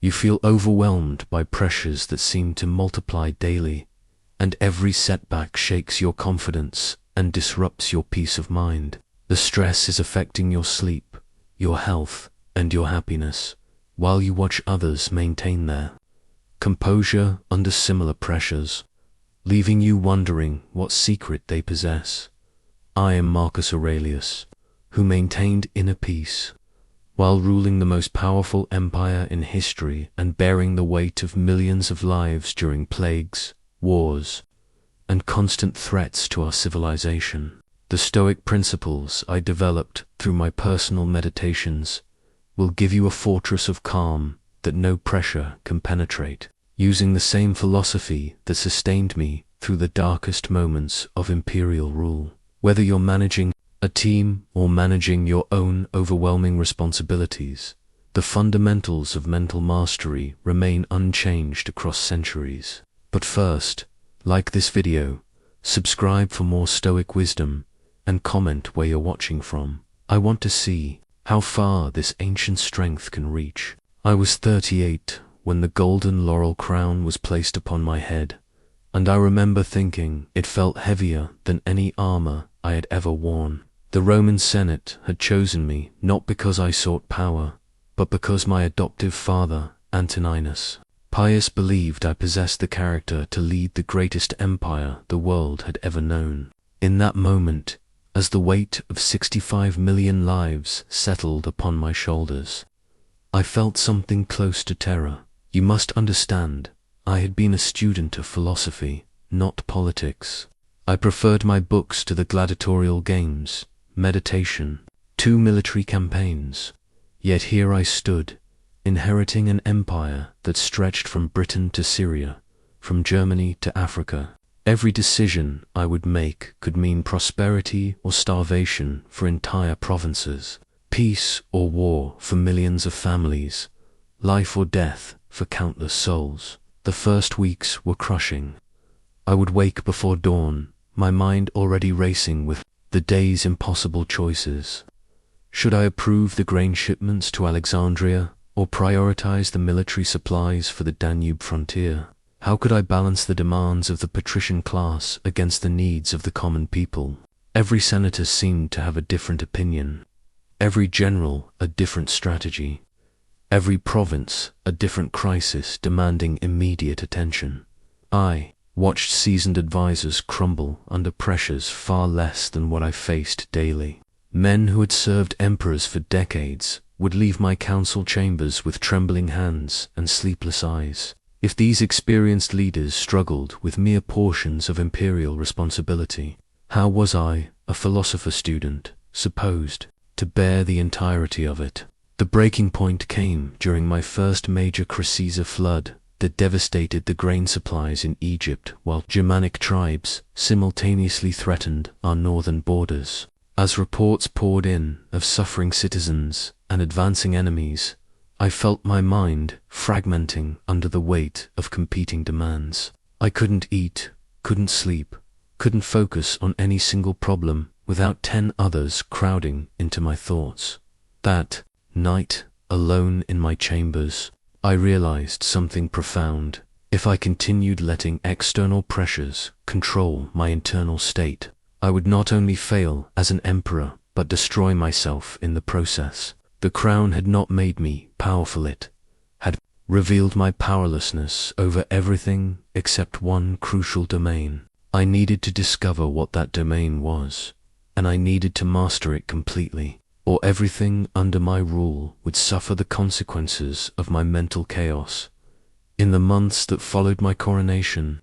You feel overwhelmed by pressures that seem to multiply daily, and every setback shakes your confidence and disrupts your peace of mind. The stress is affecting your sleep, your health, and your happiness, while you watch others maintain their composure under similar pressures, leaving you wondering what secret they possess. I am Marcus Aurelius, who maintained inner peace while ruling the most powerful empire in history and bearing the weight of millions of lives during plagues, wars, and constant threats to our civilization. The Stoic principles I developed through my personal meditations will give you a fortress of calm that no pressure can penetrate. Using the same philosophy that sustained me through the darkest moments of imperial rule. Whether you're managing a team or managing your own overwhelming responsibilities, the fundamentals of mental mastery remain unchanged across centuries. But first, like this video, subscribe for more Stoic wisdom, and comment where you're watching from. I want to see how far this ancient strength can reach. I was 38 when the golden laurel crown was placed upon my head, and I remember thinking it felt heavier than any armor I had ever worn. The Roman Senate had chosen me not because I sought power, but because my adoptive father, Antoninus Pius, believed I possessed the character to lead the greatest empire the world had ever known. In that moment, as the weight of 65 million lives settled upon my shoulders, I felt something close to terror. You must understand, I had been a student of philosophy, not politics. I preferred my books to the gladiatorial games, meditation, to military campaigns. Yet here I stood, inheriting an empire that stretched from Britain to Syria, from Germany to Africa. Every decision I would make could mean prosperity or starvation for entire provinces, peace or war for millions of families, life or death for countless souls. The first weeks were crushing. I would wake before dawn, my mind already racing with the day's impossible choices. Should I approve the grain shipments to Alexandria or prioritize the military supplies for the Danube frontier? How could I balance the demands of the patrician class against the needs of the common people? Every senator seemed to have a different opinion, every general a different strategy, every province a different crisis demanding immediate attention. I watched seasoned advisors crumble under pressures far less than what I faced daily. Men who had served emperors for decades would leave my council chambers with trembling hands and sleepless eyes. If these experienced leaders struggled with mere portions of imperial responsibility, how was I, a philosopher student, supposed to bear the entirety of it? The breaking point came during my first major Crisiza flood that devastated the grain supplies in Egypt, while Germanic tribes simultaneously threatened our northern borders. As reports poured in of suffering citizens and advancing enemies, I felt my mind fragmenting under the weight of competing demands. I couldn't eat, couldn't sleep, couldn't focus on any single problem without 10 others crowding into my thoughts. That night, alone in my chambers, I realized something profound. If I continued letting external pressures control my internal state, I would not only fail as an emperor, but destroy myself in the process. The crown had not made me powerful, it had revealed my powerlessness over everything except one crucial domain. I needed to discover what that domain was, and I needed to master it completely, or everything under my rule would suffer the consequences of my mental chaos. In the months that followed my coronation,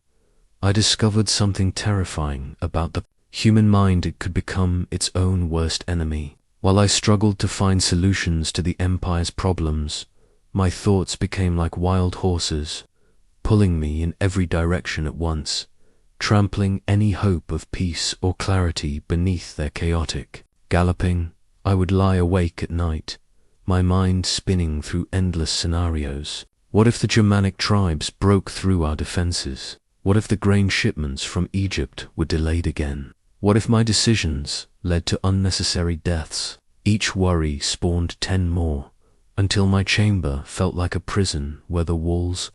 I discovered something terrifying about the human mind. It could become its own worst enemy. While I struggled to find solutions to the empire's problems, my thoughts became like wild horses, pulling me in every direction at once, trampling any hope of peace or clarity beneath their chaotic galloping. I would lie awake at night, my mind spinning through endless scenarios. What if the Germanic tribes broke through our defenses? What if the grain shipments from Egypt were delayed again? What if my decisions led to unnecessary deaths? Each worry spawned 10 more, until my chamber felt like a prison where the walls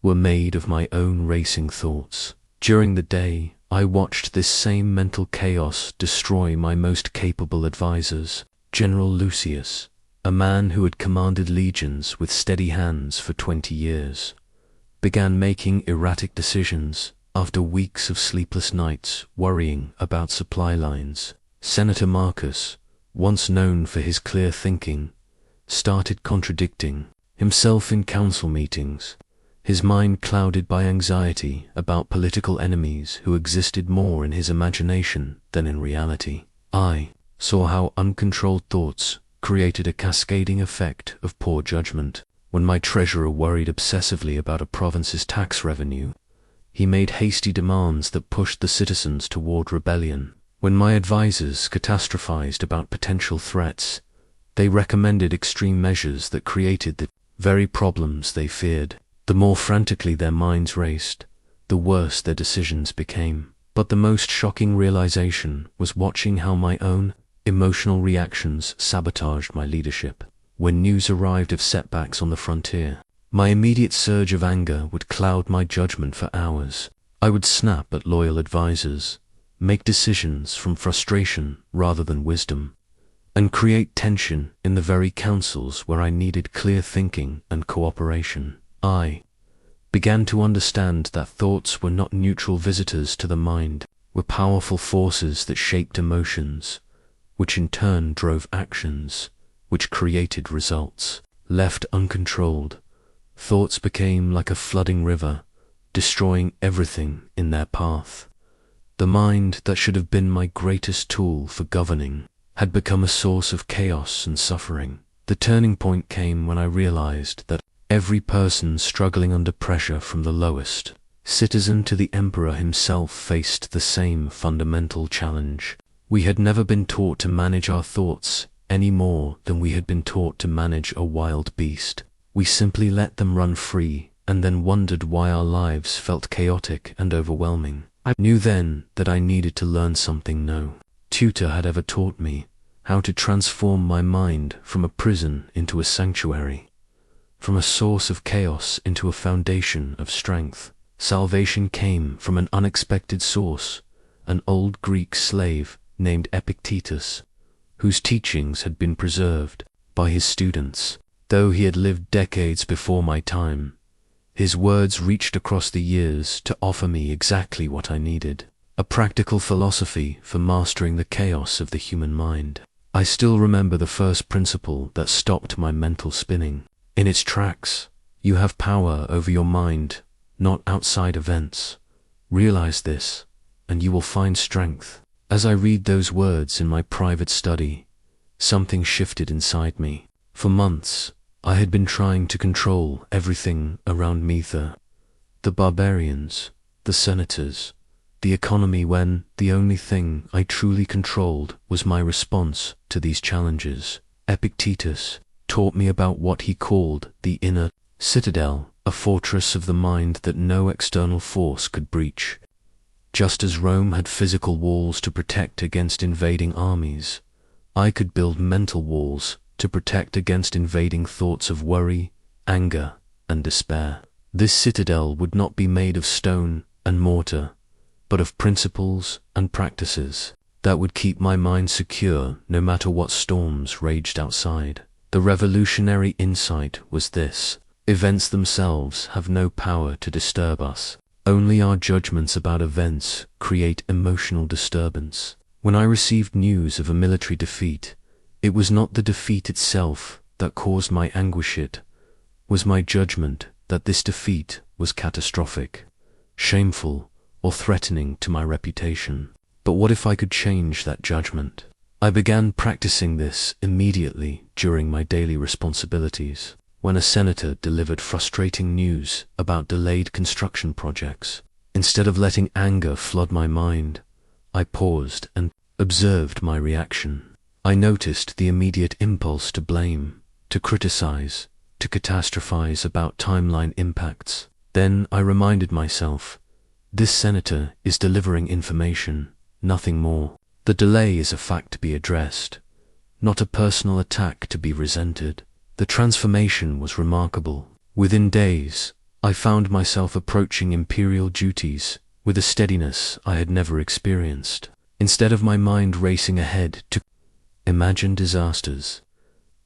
were made of my own racing thoughts. During the day, I watched this same mental chaos destroy my most capable advisors. General Lucius, a man who had commanded legions with steady hands for 20 years, began making erratic decisions after weeks of sleepless nights worrying about supply lines. Senator Marcus, once known for his clear thinking, started contradicting himself in council meetings, his mind clouded by anxiety about political enemies who existed more in his imagination than in reality. I saw how uncontrolled thoughts created a cascading effect of poor judgment. When my treasurer worried obsessively about a province's tax revenue, he made hasty demands that pushed the citizens toward rebellion. When my advisors catastrophized about potential threats, they recommended extreme measures that created the very problems they feared. The more frantically their minds raced, the worse their decisions became. But the most shocking realization was watching how my own emotional reactions sabotaged my leadership. When news arrived of setbacks on the frontier, my immediate surge of anger would cloud my judgment for hours. I would snap at loyal advisors, make decisions from frustration rather than wisdom, and create tension in the very councils where I needed clear thinking and cooperation. I began to understand that thoughts were not neutral visitors to the mind, were powerful forces that shaped emotions, which in turn drove actions, which created results. Left uncontrolled, thoughts became like a flooding river, destroying everything in their path. The mind that should have been my greatest tool for governing had become a source of chaos and suffering. The turning point came when I realized that every person struggling under pressure from the lowest citizen to the emperor himself faced the same fundamental challenge. We had never been taught to manage our thoughts any more than we had been taught to manage a wild beast. We simply let them run free and then wondered why our lives felt chaotic and overwhelming. I knew then that I needed to learn something no tutor had ever taught me: how to transform my mind from a prison into a sanctuary, from a source of chaos into a foundation of strength. Salvation came from an unexpected source, an old Greek slave named Epictetus, whose teachings had been preserved by his students. Though he had lived decades before my time, his words reached across the years to offer me exactly what I needed: a practical philosophy for mastering the chaos of the human mind. I still remember the first principle that stopped my mental spinning in its tracks. You have power over your mind, not outside events. Realize this, and you will find strength. As I read those words in my private study, something shifted inside me. For months, I had been trying to control everything around me: the barbarians, the senators, the economy, when the only thing I truly controlled was my response to these challenges. Epictetus taught me about what he called the inner citadel, a fortress of the mind that no external force could breach. Just as Rome had physical walls to protect against invading armies, I could build mental walls to protect against invading thoughts of worry, anger, and despair. This citadel would not be made of stone and mortar, but of principles and practices that would keep my mind secure no matter what storms raged outside. The revolutionary insight was this: events themselves have no power to disturb us. Only our judgments about events create emotional disturbance. When I received news of a military defeat, it was not the defeat itself that caused my anguish. It was my judgment that this defeat was catastrophic, shameful, or threatening to my reputation. But what if I could change that judgment? I began practicing this immediately during my daily responsibilities. When a senator delivered frustrating news about delayed construction projects, instead of letting anger flood my mind, I paused and observed my reaction. I noticed the immediate impulse to blame, to criticize, to catastrophize about timeline impacts. Then I reminded myself, this senator is delivering information, nothing more. The delay is a fact to be addressed, not a personal attack to be resented. The transformation was remarkable. Within days, I found myself approaching imperial duties with a steadiness I had never experienced. Instead of my mind racing ahead to imagine disasters,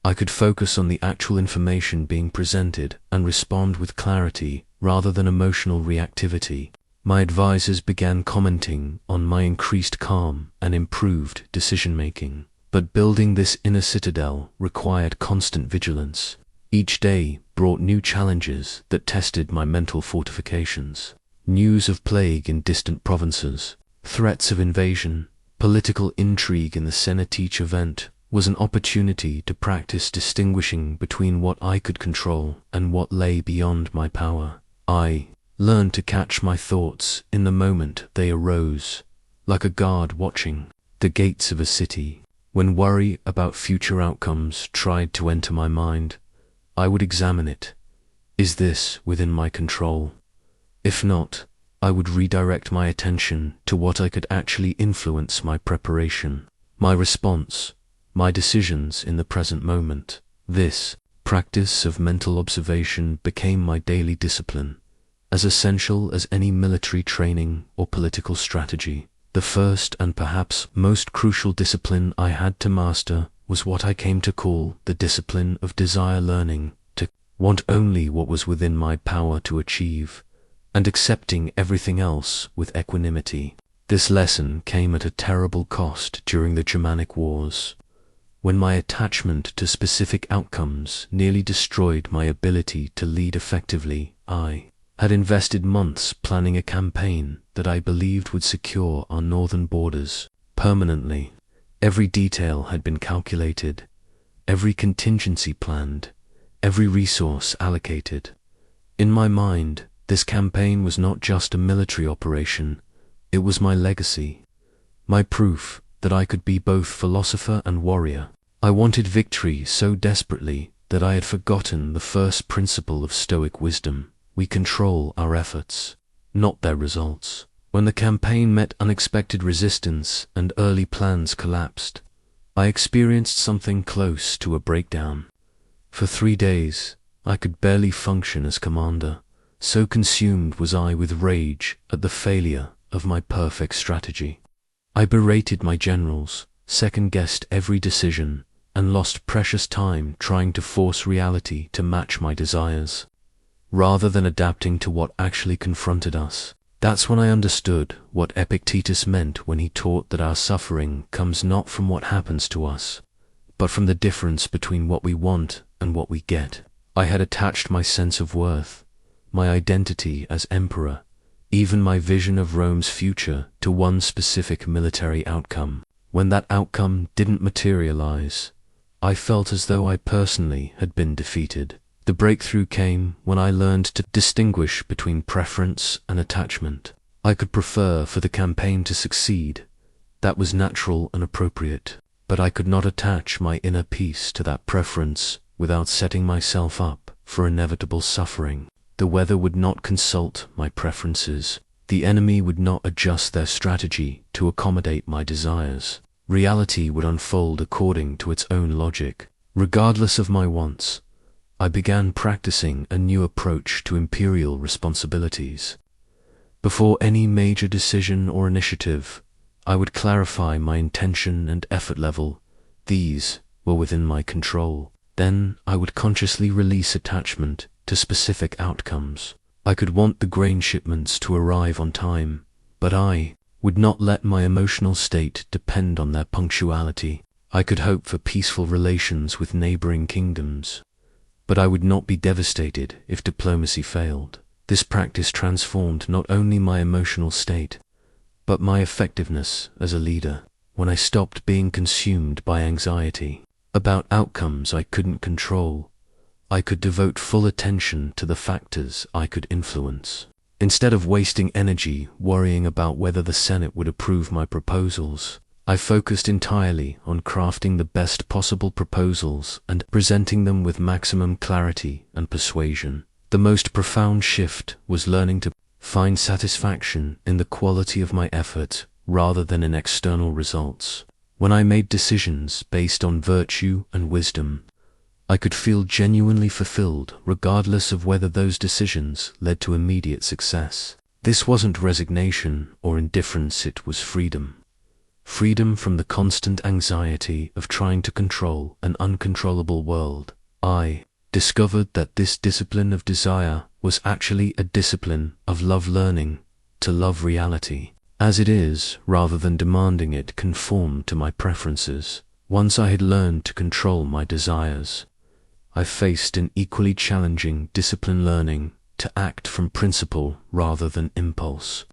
I could focus on the actual information being presented and respond with clarity rather than emotional reactivity. My advisors began commenting on my increased calm and improved decision-making. But building this inner citadel required constant vigilance. Each day brought new challenges that tested my mental fortifications. News of plague in distant provinces, threats of invasion, political intrigue in the Senate. Each event was an opportunity to practice distinguishing between what I could control and what lay beyond my power. I learned to catch my thoughts in the moment they arose, like a guard watching the gates of a city. When worry about future outcomes tried to enter my mind, I would examine it. Is this within my control? If not, I would redirect my attention to what I could actually influence: my preparation, my response, my decisions in the present moment. This practice of mental observation became my daily discipline, as essential as any military training or political strategy. The first and perhaps most crucial discipline I had to master was what I came to call the discipline of desire, learning to want only what was within my power to achieve, and accepting everything else with equanimity. This lesson came at a terrible cost during the Germanic Wars, when my attachment to specific outcomes nearly destroyed my ability to lead effectively. I had invested months planning a campaign that I believed would secure our northern borders permanently. Every detail had been calculated, every contingency planned, every resource allocated. In my mind, this campaign was not just a military operation, it was my legacy, my proof that I could be both philosopher and warrior. I wanted victory so desperately that I had forgotten the first principle of Stoic wisdom: we control our efforts, not their results. When the campaign met unexpected resistance and early plans collapsed, I experienced something close to a breakdown. For 3 days, I could barely function as commander, so consumed was I with rage at the failure of my perfect strategy. I berated my generals, second-guessed every decision, and lost precious time trying to force reality to match my desires, rather than adapting to what actually confronted us. That's when I understood what Epictetus meant when he taught that our suffering comes not from what happens to us, but from the difference between what we want and what we get. I had attached my sense of worth, my identity as emperor, even my vision of Rome's future, to one specific military outcome. When that outcome didn't materialize, I felt as though I personally had been defeated. The breakthrough came when I learned to distinguish between preference and attachment. I could prefer for the campaign to succeed. That was natural and appropriate. But I could not attach my inner peace to that preference without setting myself up for inevitable suffering. The weather would not consult my preferences. The enemy would not adjust their strategy to accommodate my desires. Reality would unfold according to its own logic, regardless of my wants. I began practicing a new approach to imperial responsibilities. Before any major decision or initiative, I would clarify my intention and effort level. These were within my control. Then I would consciously release attachment to specific outcomes. I could want the grain shipments to arrive on time, but I would not let my emotional state depend on their punctuality. I could hope for peaceful relations with neighboring kingdoms, but I would not be devastated if diplomacy failed. This practice transformed not only my emotional state, but my effectiveness as a leader. When I stopped being consumed by anxiety about outcomes I couldn't control, I could devote full attention to the factors I could influence. Instead of wasting energy worrying about whether the Senate would approve my proposals, I focused entirely on crafting the best possible proposals and presenting them with maximum clarity and persuasion. The most profound shift was learning to find satisfaction in the quality of my effort rather than in external results. When I made decisions based on virtue and wisdom, I could feel genuinely fulfilled regardless of whether those decisions led to immediate success. This wasn't resignation or indifference, it was freedom. Freedom from the constant anxiety of trying to control an uncontrollable world. I discovered that this discipline of desire was actually a discipline of love, learning to love reality as it is rather than demanding it conform to my preferences. Once I had learned to control my desires, I faced an equally challenging discipline, learning to act from principle rather than impulse,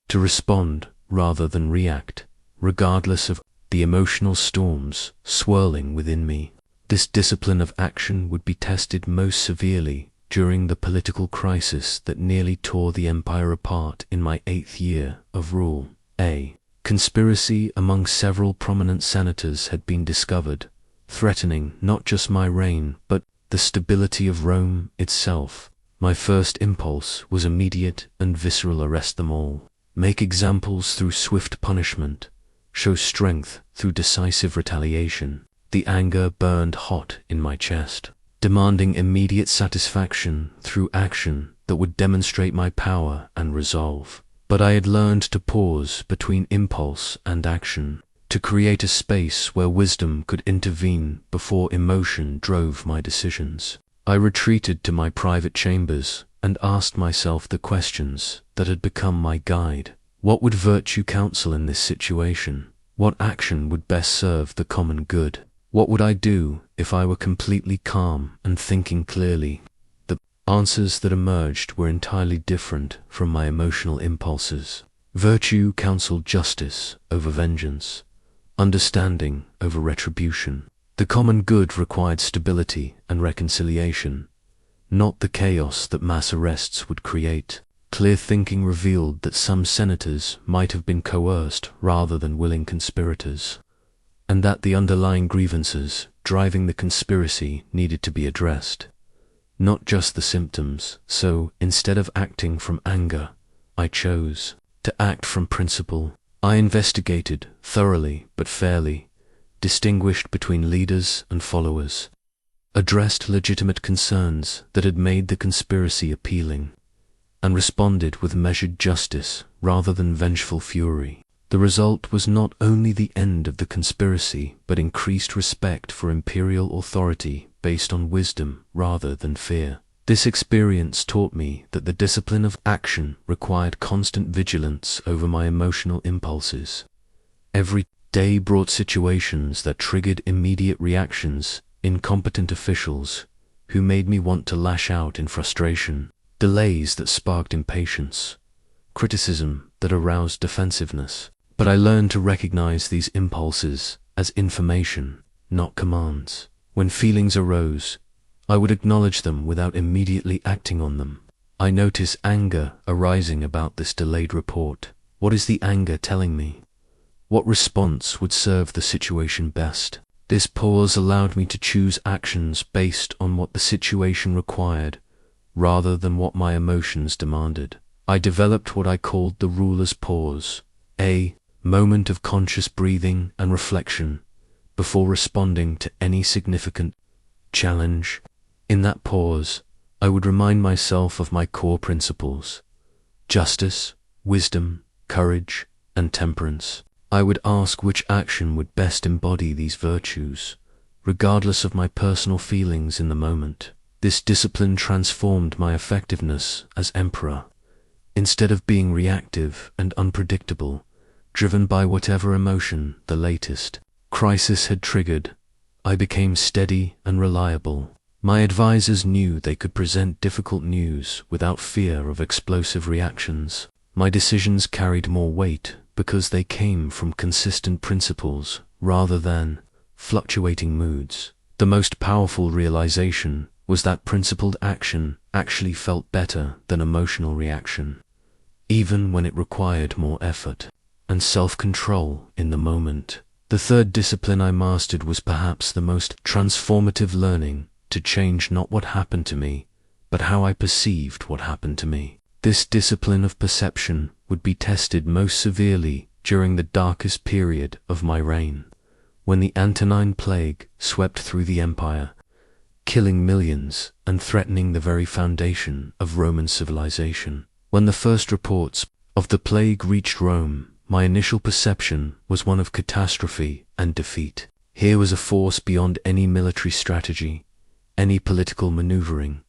to respond rather than react, regardless of the emotional storms swirling within me. This discipline of action would be tested most severely during the political crisis that nearly tore the empire apart in my 8th year of rule. A conspiracy among several prominent senators had been discovered, threatening not just my reign, but the stability of Rome itself. My first impulse was immediate and visceral: arrest them all, make examples through swift punishment, show strength through decisive retaliation. The anger burned hot in my chest, demanding immediate satisfaction through action that would demonstrate my power and resolve. But I had learned to pause between impulse and action, to create a space where wisdom could intervene before emotion drove my decisions. I retreated to my private chambers and asked myself the questions that had become my guide. What would virtue counsel in this situation? What action would best serve the common good? What would I do if I were completely calm and thinking clearly? The answers that emerged were entirely different from my emotional impulses. Virtue counseled justice over vengeance, understanding over retribution. The common good required stability and reconciliation, not the chaos that mass arrests would create. Clear thinking revealed that some senators might have been coerced rather than willing conspirators, and that the underlying grievances driving the conspiracy needed to be addressed, not just the symptoms. So, instead of acting from anger, I chose to act from principle. I investigated thoroughly but fairly, distinguished between leaders and followers, addressed legitimate concerns that had made the conspiracy appealing, and responded with measured justice rather than vengeful fury. The result was not only the end of the conspiracy, but increased respect for imperial authority based on wisdom rather than fear. This experience taught me that the discipline of action required constant vigilance over my emotional impulses. Every day brought situations that triggered immediate reactions, incompetent officials who made me want to lash out in frustration, delays that sparked impatience, criticism that aroused defensiveness. But I learned to recognize these impulses as information, not commands. When feelings arose, I would acknowledge them without immediately acting on them. I notice anger arising about this delayed report. What is the anger telling me? What response would serve the situation best? This pause allowed me to choose actions based on what the situation required, rather than what my emotions demanded. I developed what I called the ruler's pause, a moment of conscious breathing and reflection before responding to any significant challenge. In that pause, I would remind myself of my core principles: justice, wisdom, courage, and temperance. I would ask which action would best embody these virtues, regardless of my personal feelings in the moment. This discipline transformed my effectiveness as emperor. Instead of being reactive and unpredictable, driven by whatever emotion the latest crisis had triggered, I became steady and reliable. My advisors knew they could present difficult news without fear of explosive reactions. My decisions carried more weight because they came from consistent principles rather than fluctuating moods. The most powerful realization was that principled action actually felt better than emotional reaction, even when it required more effort and self-control in the moment. The third discipline I mastered was perhaps the most transformative: learning to change not what happened to me, but how I perceived what happened to me. This discipline of perception would be tested most severely during the darkest period of my reign, when the Antonine Plague swept through the empire killing millions and threatening the very foundation of Roman civilization. When the first reports of the plague reached Rome, my initial perception was one of catastrophe and defeat. Here was a force beyond any military strategy, any political maneuvering,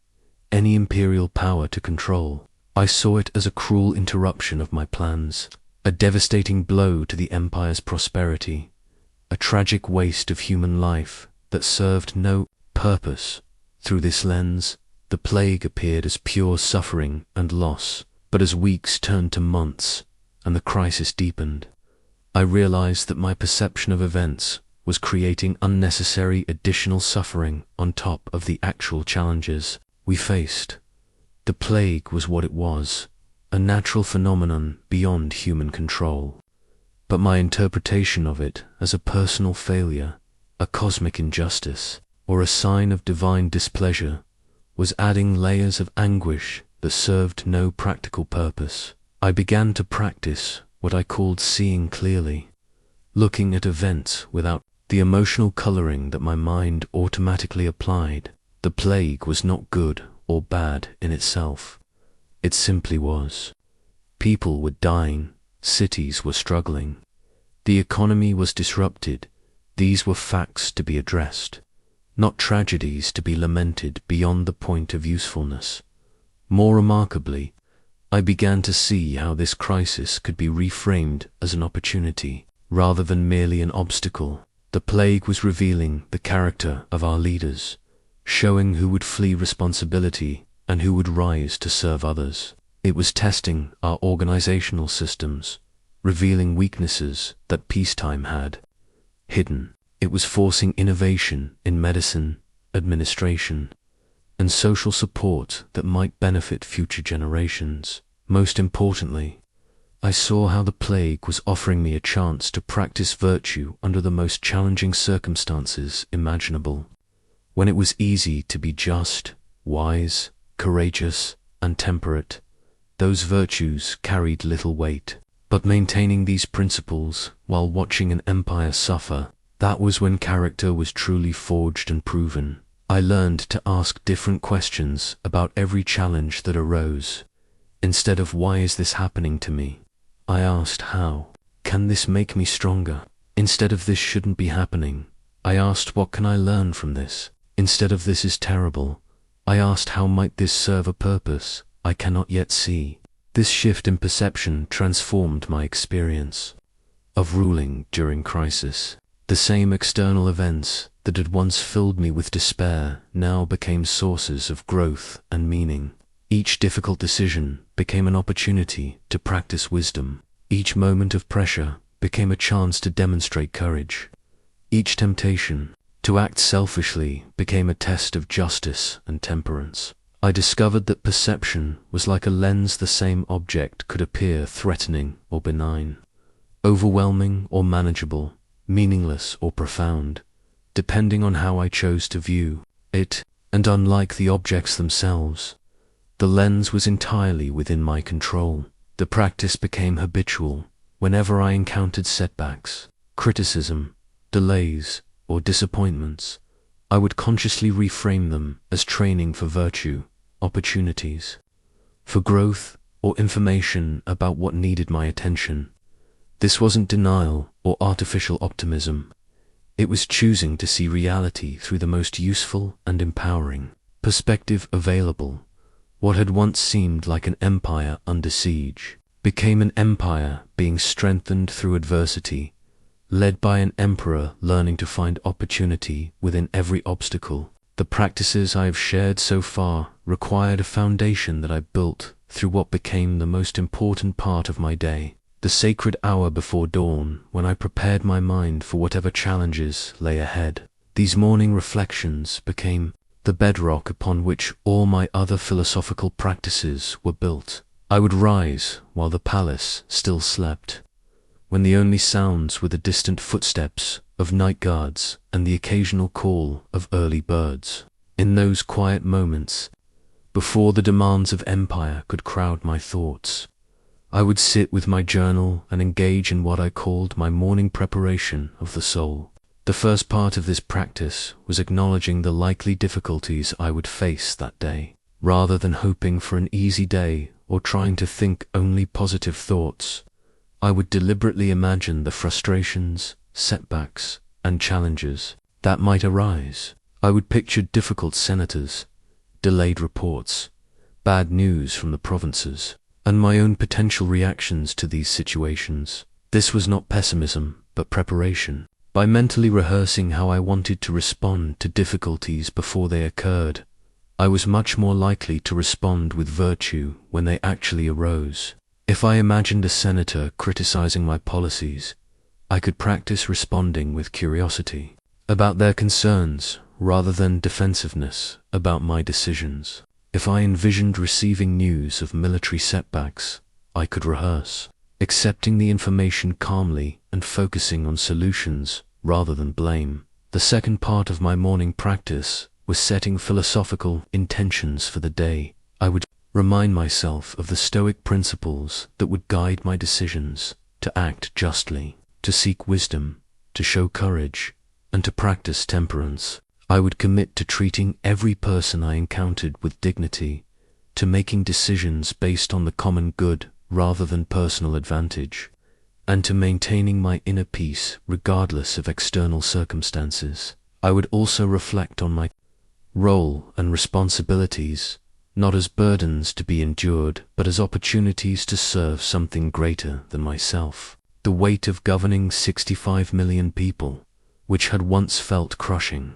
any imperial power to control. I saw it as a cruel interruption of my plans, a devastating blow to the empire's prosperity, a tragic waste of human life that served no purpose. Through this lens, the plague appeared as pure suffering and loss, but as weeks turned to months and the crisis deepened, I realized that my perception of events was creating unnecessary additional suffering on top of the actual challenges we faced. The plague was what it was, a natural phenomenon beyond human control. But my interpretation of it as a personal failure, a cosmic injustice, or a sign of divine displeasure was adding layers of anguish that served no practical purpose. I began to practice what I called seeing clearly, looking at events without the emotional coloring that my mind automatically applied. The plague was not good or bad in itself. It simply was. People were dying, cities were struggling, the economy was disrupted. These were facts to be addressed, not tragedies to be lamented beyond the point of usefulness. More remarkably, I began to see how this crisis could be reframed as an opportunity, rather than merely an obstacle. The plague was revealing the character of our leaders, showing who would flee responsibility and who would rise to serve others. It was testing our organizational systems, revealing weaknesses that peacetime had hidden. It was forcing innovation in medicine, administration, and social support that might benefit future generations. Most importantly, I saw how the plague was offering me a chance to practice virtue under the most challenging circumstances imaginable. When it was easy to be just, wise, courageous, and temperate, those virtues carried little weight. But maintaining these principles while watching an empire suffer, that was when character was truly forged and proven. I learned to ask different questions about every challenge that arose. Instead of "why is this happening to me?" I asked "how can this make me stronger?" Instead of "this shouldn't be happening," I asked "what can I learn from this?" Instead of "this is terrible," I asked "how might this serve a purpose I cannot yet see?" This shift in perception transformed my experience of ruling during crisis. The same external events that had once filled me with despair now became sources of growth and meaning. Each difficult decision became an opportunity to practice wisdom. Each moment of pressure became a chance to demonstrate courage. Each temptation to act selfishly became a test of justice and temperance. I discovered that perception was like a lens. The same object could appear threatening or benign, overwhelming or manageable, meaningless or profound, depending on how I chose to view it. And unlike the objects themselves, the lens was entirely within my control. The practice became habitual. Whenever I encountered setbacks, criticism, delays, or disappointments, I would consciously reframe them as training for virtue, opportunities for growth, or information about what needed my attention. This wasn't denial or artificial optimism. It was choosing to see reality through the most useful and empowering perspective available. What had once seemed like an empire under siege became an empire being strengthened through adversity, led by an emperor learning to find opportunity within every obstacle. The practices I have shared so far required a foundation that I built through what became the most important part of my day, the sacred hour before dawn, when I prepared my mind for whatever challenges lay ahead. These morning reflections became the bedrock upon which all my other philosophical practices were built. I would rise while the palace still slept, when the only sounds were the distant footsteps of night guards and the occasional call of early birds. In those quiet moments, before the demands of empire could crowd my thoughts, I would sit with my journal and engage in what I called my morning preparation of the soul. The first part of this practice was acknowledging the likely difficulties I would face that day. Rather than hoping for an easy day or trying to think only positive thoughts, I would deliberately imagine the frustrations, setbacks, and challenges that might arise. I would picture difficult senators, delayed reports, bad news from the provinces, and my own potential reactions to these situations. This was not pessimism, but preparation. By mentally rehearsing how I wanted to respond to difficulties before they occurred, I was much more likely to respond with virtue when they actually arose. If I imagined a senator criticizing my policies, I could practice responding with curiosity about their concerns rather than defensiveness about my decisions. If I envisioned receiving news of military setbacks, I could rehearse accepting the information calmly and focusing on solutions rather than blame. The second part of my morning practice was setting philosophical intentions for the day. I would remind myself of the Stoic principles that would guide my decisions: to act justly, to seek wisdom, to show courage, and to practice temperance. I would commit to treating every person I encountered with dignity, to making decisions based on the common good rather than personal advantage, and to maintaining my inner peace regardless of external circumstances. I would also reflect on my role and responsibilities, not as burdens to be endured, but as opportunities to serve something greater than myself. The weight of governing 65 million people, which had once felt crushing,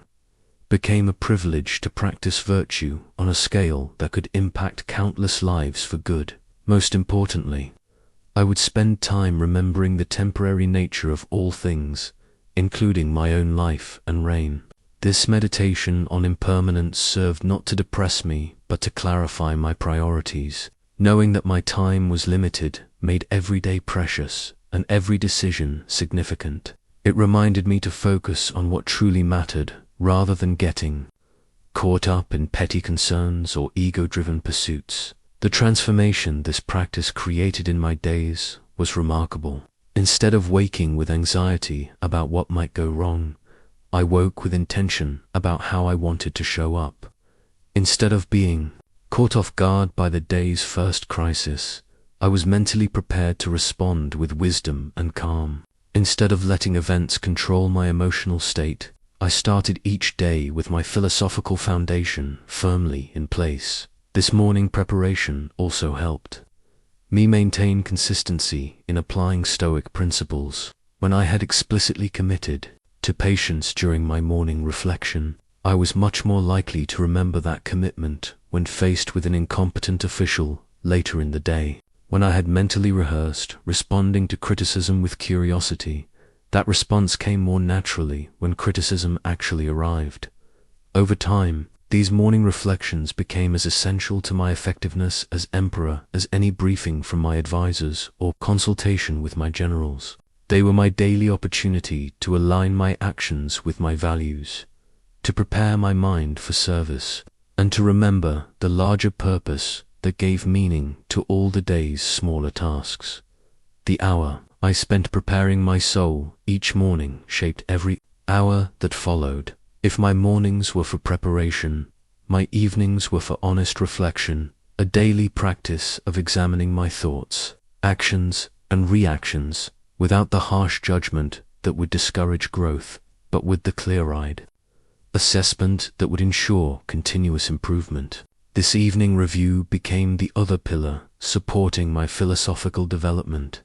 became a privilege to practice virtue on a scale that could impact countless lives for good. Most importantly, I would spend time remembering the temporary nature of all things, including my own life and reign. This meditation on impermanence served not to depress me, but to clarify my priorities. Knowing that my time was limited made every day precious and every decision significant. It reminded me to focus on what truly mattered, rather than getting caught up in petty concerns or ego-driven pursuits. The transformation this practice created in my days was remarkable. Instead of waking with anxiety about what might go wrong, I woke with intention about how I wanted to show up. Instead of being caught off guard by the day's first crisis, I was mentally prepared to respond with wisdom and calm. Instead of letting events control my emotional state, I started each day with my philosophical foundation firmly in place. This morning preparation also helped me maintain consistency in applying Stoic principles. When I had explicitly committed to patience during my morning reflection, I was much more likely to remember that commitment when faced with an incompetent official later in the day. When I had mentally rehearsed responding to criticism with curiosity, that response came more naturally when criticism actually arrived. Over time, these morning reflections became as essential to my effectiveness as emperor as any briefing from my advisors or consultation with my generals. They were my daily opportunity to align my actions with my values, to prepare my mind for service, and to remember the larger purpose that gave meaning to all the day's smaller tasks. The hour I spent preparing my soul each morning shaped every hour that followed. If my mornings were for preparation, my evenings were for honest reflection, a daily practice of examining my thoughts, actions, and reactions without the harsh judgment that would discourage growth, but with the clear-eyed assessment that would ensure continuous improvement. This evening review became the other pillar supporting my philosophical development.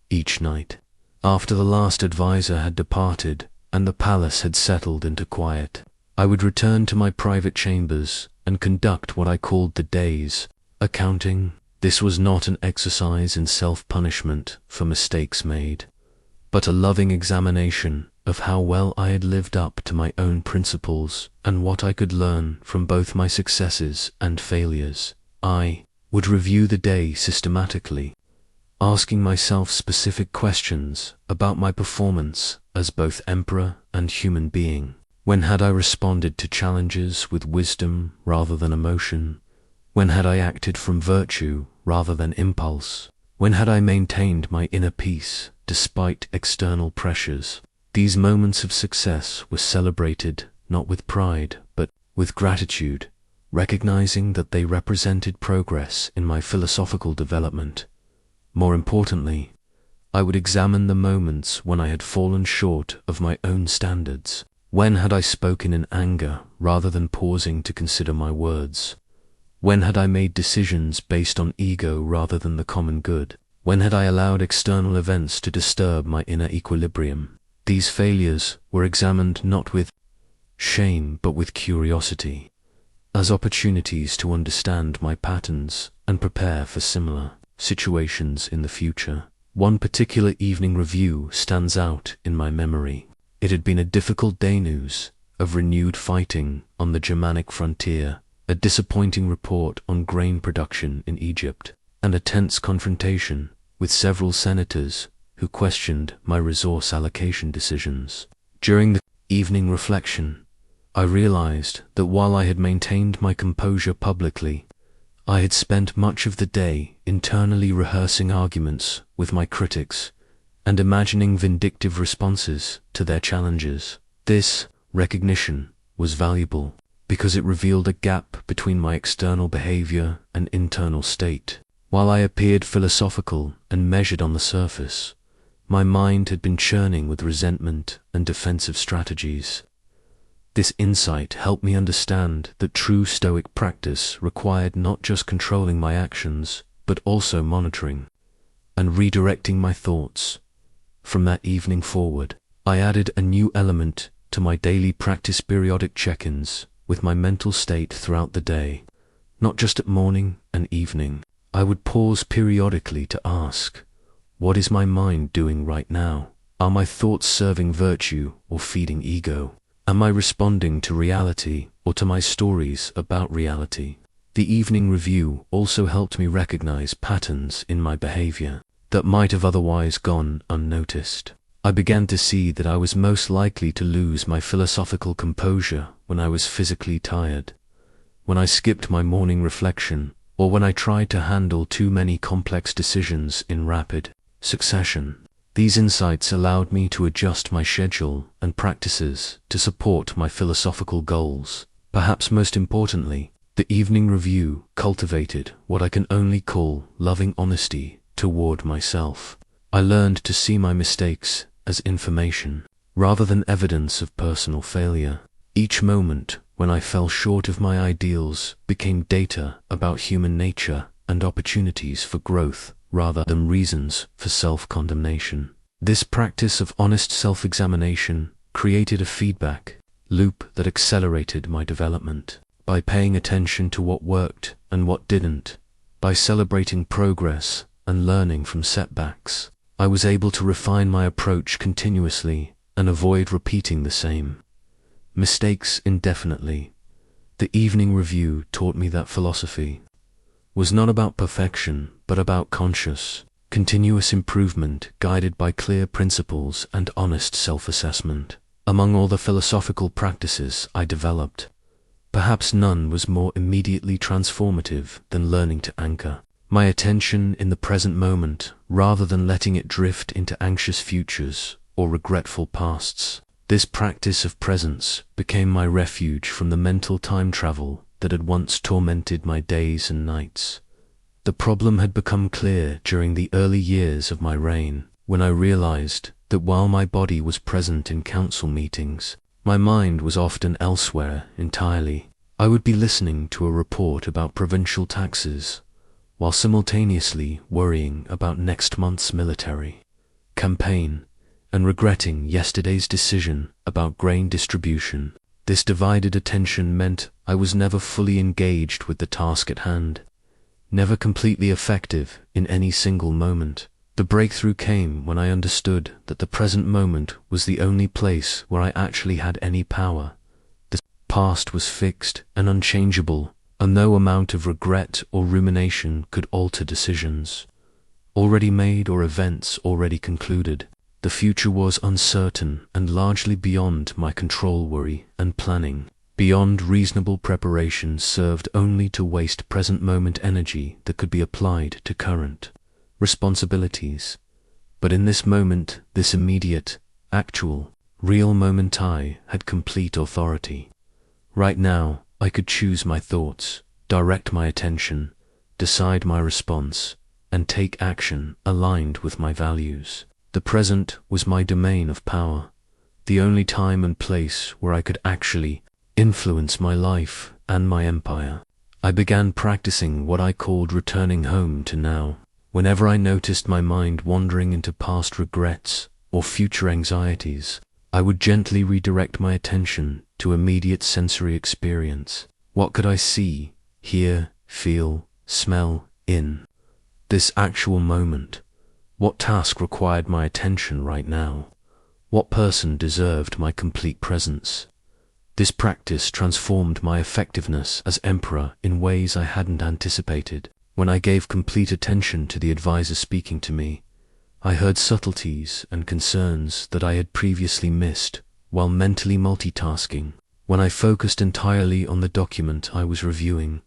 Each night, after the last advisor had departed and the palace had settled into quiet, I would return to my private chambers and conduct what I called the day's accounting. This was not an exercise in self-punishment for mistakes made, but a loving examination of how well I had lived up to my own principles and what I could learn from both my successes and failures. I would review the day systematically, asking myself specific questions about my performance as both emperor and human being. When had I responded to challenges with wisdom rather than emotion? When had I acted from virtue rather than impulse? When had I maintained my inner peace despite external pressures? These moments of success were celebrated not with pride, but with gratitude, recognizing that they represented progress in my philosophical development. More importantly, I would examine the moments when I had fallen short of my own standards. When had I spoken in anger rather than pausing to consider my words? When had I made decisions based on ego rather than the common good? When had I allowed external events to disturb my inner equilibrium? These failures were examined not with shame but with curiosity, as opportunities to understand my patterns and prepare for similar situations in the future. One particular evening review stands out in my memory. It had been a difficult day, news of renewed fighting on the Germanic frontier, a disappointing report on grain production in Egypt, and a tense confrontation with several senators who questioned my resource allocation decisions. During the evening reflection, I realized that while I had maintained my composure publicly, I had spent much of the day internally rehearsing arguments with my critics and imagining vindictive responses to their challenges. This recognition was valuable because it revealed a gap between my external behavior and internal state. While I appeared philosophical and measured on the surface, my mind had been churning with resentment and defensive strategies. This insight helped me understand that true Stoic practice required not just controlling my actions, but also monitoring and redirecting my thoughts. From that evening forward, I added a new element to my daily practice: periodic check-ins with my mental state throughout the day. Not just at morning and evening, I would pause periodically to ask, what is my mind doing right now? Are my thoughts serving virtue or feeding ego? Am I responding to reality or to my stories about reality? The evening review also helped me recognize patterns in my behavior that might have otherwise gone unnoticed. I began to see that I was most likely to lose my philosophical composure when I was physically tired, when I skipped my morning reflection, or when I tried to handle too many complex decisions in rapid succession. These insights allowed me to adjust my schedule and practices to support my philosophical goals. Perhaps most importantly, the evening review cultivated what I can only call loving honesty toward myself. I learned to see my mistakes as information, rather than evidence of personal failure. Each moment when I fell short of my ideals became data about human nature and opportunities for growth, rather than reasons for self-condemnation. This practice of honest self-examination created a feedback loop that accelerated my development. By paying attention to what worked and what didn't, by celebrating progress and learning from setbacks, I was able to refine my approach continuously and avoid repeating the same mistakes indefinitely. The evening review taught me that philosophy was not about perfection, but about conscious, continuous improvement guided by clear principles and honest self-assessment. Among all the philosophical practices I developed, perhaps none was more immediately transformative than learning to anchor my attention in the present moment rather than letting it drift into anxious futures or regretful pasts. This practice of presence became my refuge from the mental time travel that had once tormented my days and nights. The problem had become clear during the early years of my reign, when I realized that while my body was present in council meetings, my mind was often elsewhere entirely. I would be listening to a report about provincial taxes, while simultaneously worrying about next month's military campaign and regretting yesterday's decision about grain distribution. This divided attention meant I was never fully engaged with the task at hand, never completely effective in any single moment. The breakthrough came when I understood that the present moment was the only place where I actually had any power. The past was fixed and unchangeable, and no amount of regret or rumination could alter decisions already made or events already concluded. The future was uncertain and largely beyond my control. Worry and planning beyond reasonable preparation served only to waste present moment energy that could be applied to current responsibilities. But in this moment, this immediate, actual Real momenti had complete authority. Right now, I could choose my thoughts, direct my attention, decide my response, and take action aligned with my values. The present was my domain of power, the only time and place where I could actually influence my life and my empire. I began practicing what I called returning home to now. Whenever I noticed my mind wandering into past regrets or future anxieties, I would gently redirect my attention to immediate sensory experience. What could I see, hear, feel, smell in this actual moment? What task required my attention right now? What person deserved my complete presence? This practice transformed my effectiveness as emperor in ways I hadn't anticipated. When I gave complete attention to the advisor speaking to me, I heard subtleties and concerns that I had previously missed while mentally multitasking. When I focused entirely on the document I was reviewing,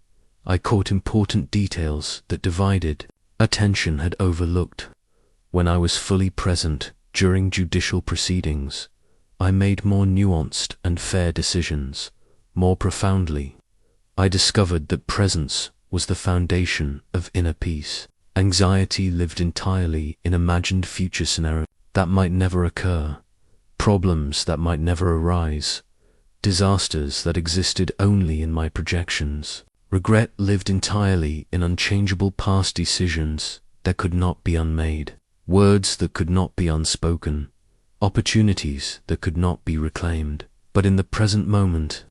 I caught important details that divided attention had overlooked. When I was fully present during judicial proceedings, I made more nuanced and fair decisions. More profoundly, I discovered that presence was the foundation of inner peace. Anxiety lived entirely in imagined future scenarios that might never occur, problems that might never arise, disasters that existed only in my projections. Regret lived entirely in unchangeable past decisions that could not be unmade, words that could not be unspoken, opportunities that could not be reclaimed. But in the present moment,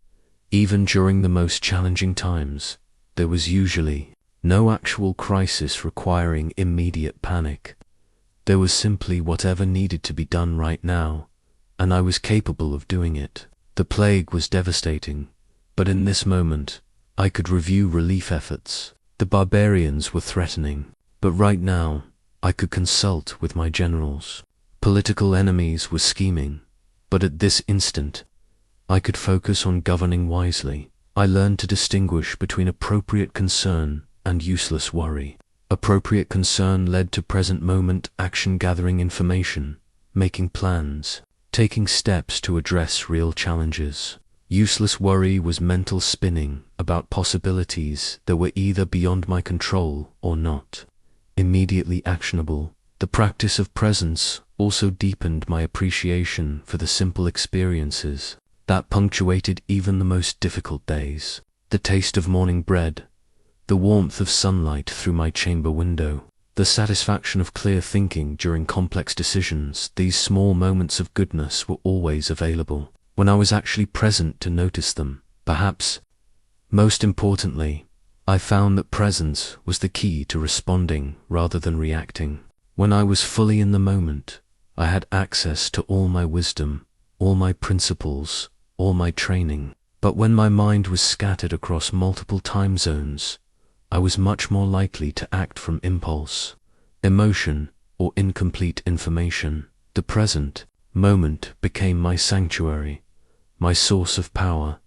even during the most challenging times, there was usually no actual crisis requiring immediate panic. There was simply whatever needed to be done right now, and I was capable of doing it. The plague was devastating, but in this moment, I could review relief efforts. The barbarians were threatening, but right now, I could consult with my generals. Political enemies were scheming, but at this instant, I could focus on governing wisely. I learned to distinguish between appropriate concern and useless worry. Appropriate concern led to present moment action, gathering information, making plans, taking steps to address real challenges. Useless worry was mental spinning about possibilities that were either beyond my control or not immediately actionable. The practice of presence also deepened my appreciation for the simple experiences that punctuated even the most difficult days. The taste of morning bread, the warmth of sunlight through my chamber window, the satisfaction of clear thinking during complex decisions. These small moments of goodness were always available when I was actually present to notice them. Perhaps most importantly, I found that presence was the key to responding rather than reacting. When I was fully in the moment, I had access to all my wisdom, all my principles, all my training. But when my mind was scattered across multiple time zones, I was much more likely to act from impulse, emotion, or incomplete information. The present moment became my sanctuary, my source of power,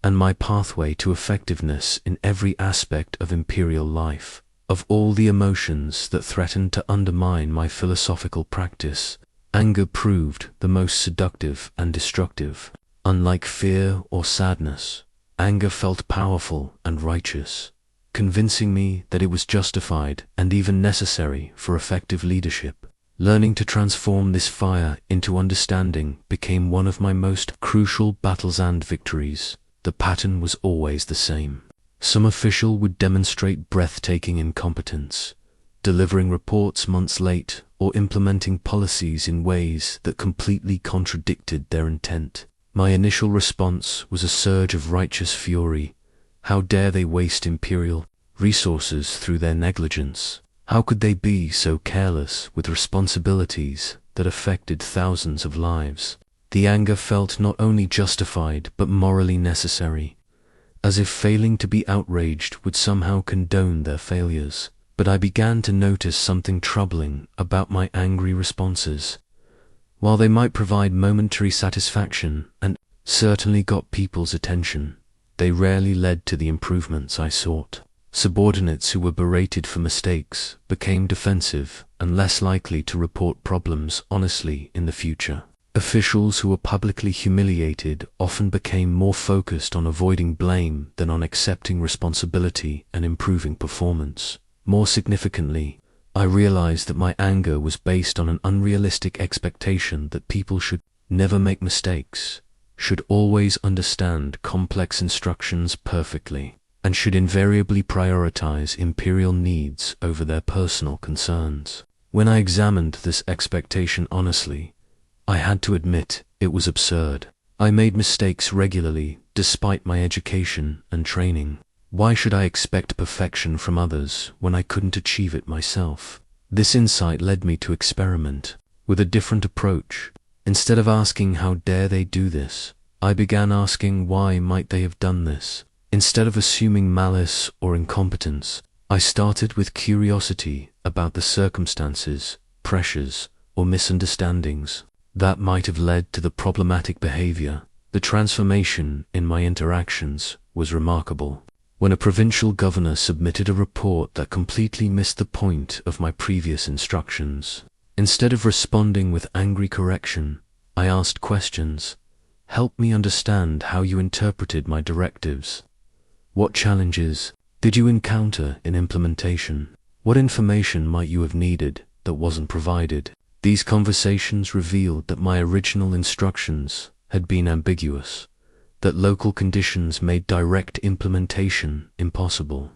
and my pathway to effectiveness in every aspect of imperial life. Of all the emotions that threatened to undermine my philosophical practice, anger proved the most seductive and destructive. Unlike fear or sadness, anger felt powerful and righteous, convincing me that it was justified and even necessary for effective leadership. Learning to transform this fire into understanding became one of my most crucial battles and victories. The pattern was always the same. Some official would demonstrate breathtaking incompetence, delivering reports months late or implementing policies in ways that completely contradicted their intent. My initial response was a surge of righteous fury. How dare they waste imperial resources through their negligence? How could they be so careless with responsibilities that affected thousands of lives? The anger felt not only justified but morally necessary, as if failing to be outraged would somehow condone their failures. But I began to notice something troubling about my angry responses. While they might provide momentary satisfaction and certainly got people's attention, they rarely led to the improvements I sought. Subordinates who were berated for mistakes became defensive and less likely to report problems honestly in the future. Officials who were publicly humiliated often became more focused on avoiding blame than on accepting responsibility and improving performance. More significantly, I realized that my anger was based on an unrealistic expectation that people should never make mistakes, should always understand complex instructions perfectly, and should invariably prioritize imperial needs over their personal concerns. When I examined this expectation honestly, I had to admit it was absurd. I made mistakes regularly, despite my education and training. Why should I expect perfection from others when I couldn't achieve it myself? This insight led me to experiment with a different approach. Instead of asking how dare they do this, I began asking why might they have done this. Instead of assuming malice or incompetence, I started with curiosity about the circumstances, pressures, or misunderstandings that might have led to the problematic behavior. The transformation in my interactions was remarkable. When a provincial governor submitted a report that completely missed the point of my previous instructions, instead of responding with angry correction, I asked questions. Help me understand how you interpreted my directives. What challenges did you encounter in implementation? What information might you have needed that wasn't provided? These conversations revealed that my original instructions had been ambiguous, that local conditions made direct implementation impossible,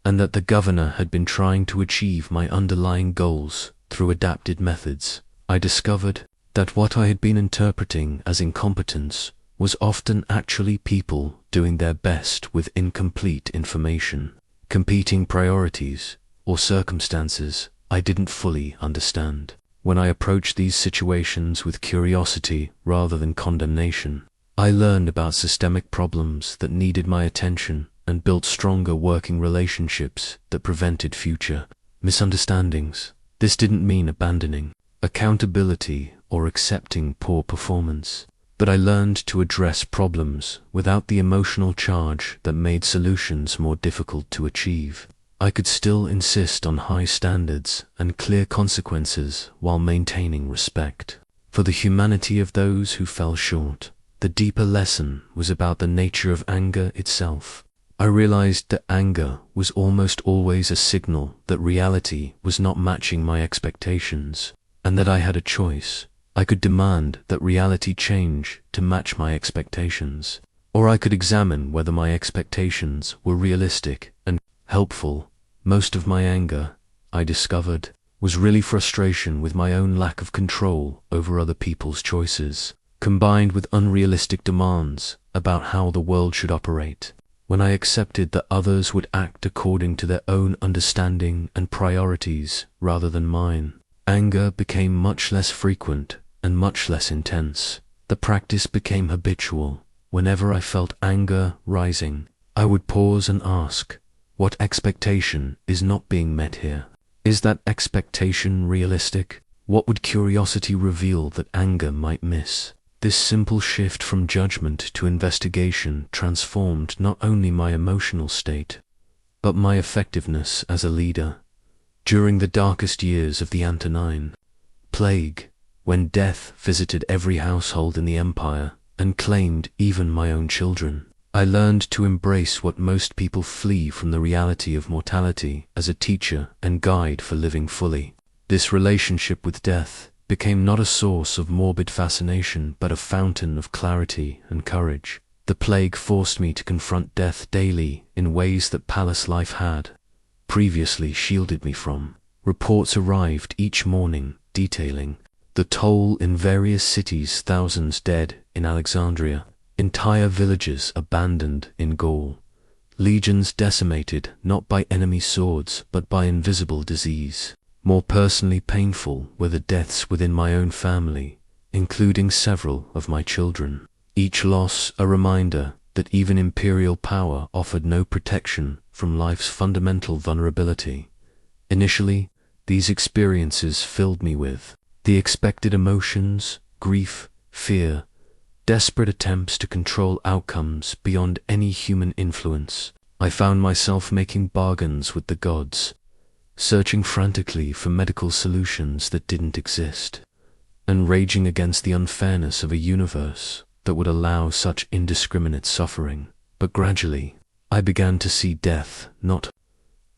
and that the governor had been trying to achieve my underlying goals through adapted methods. I discovered that what I had been interpreting as incompetence was often actually people doing their best with incomplete information, competing priorities, or circumstances I didn't fully understand. When I approached these situations with curiosity rather than condemnation, I learned about systemic problems that needed my attention and built stronger working relationships that prevented future misunderstandings. This didn't mean abandoning accountability or accepting poor performance, but I learned to address problems without the emotional charge that made solutions more difficult to achieve. I could still insist on high standards and clear consequences while maintaining respect for the humanity of those who fell short. The deeper lesson was about the nature of anger itself. I realized that anger was almost always a signal that reality was not matching my expectations, and that I had a choice. I could demand that reality change to match my expectations, or I could examine whether my expectations were realistic and helpful. Most of my anger, I discovered, was really frustration with my own lack of control over other people's choices, combined with unrealistic demands about how the world should operate. When I accepted that others would act according to their own understanding and priorities rather than mine, anger became much less frequent and much less intense. The practice became habitual. Whenever I felt anger rising, I would pause and ask, what expectation is not being met here? Is that expectation realistic? What would curiosity reveal that anger might miss? This simple shift from judgment to investigation transformed not only my emotional state, but my effectiveness as a leader. During the darkest years of the Antonine Plague, when death visited every household in the empire and claimed even my own children, I learned to embrace what most people flee from, the reality of mortality, as a teacher and guide for living fully. This relationship with death became not a source of morbid fascination but a fountain of clarity and courage. The plague forced me to confront death daily in ways that palace life had previously shielded me from. Reports arrived each morning detailing the toll in various cities: thousands dead in Alexandria, entire villages abandoned in Gaul, legions decimated not by enemy swords but by invisible disease. More personally painful were the deaths within my own family, including several of my children. Each loss a reminder that even imperial power offered no protection from life's fundamental vulnerability. Initially, these experiences filled me with the expected emotions: grief, fear, desperate attempts to control outcomes beyond any human influence. I found myself making bargains with the gods, searching frantically for medical solutions that didn't exist. and raging against the unfairness of a universe that would allow such indiscriminate suffering. But gradually, I began to see death not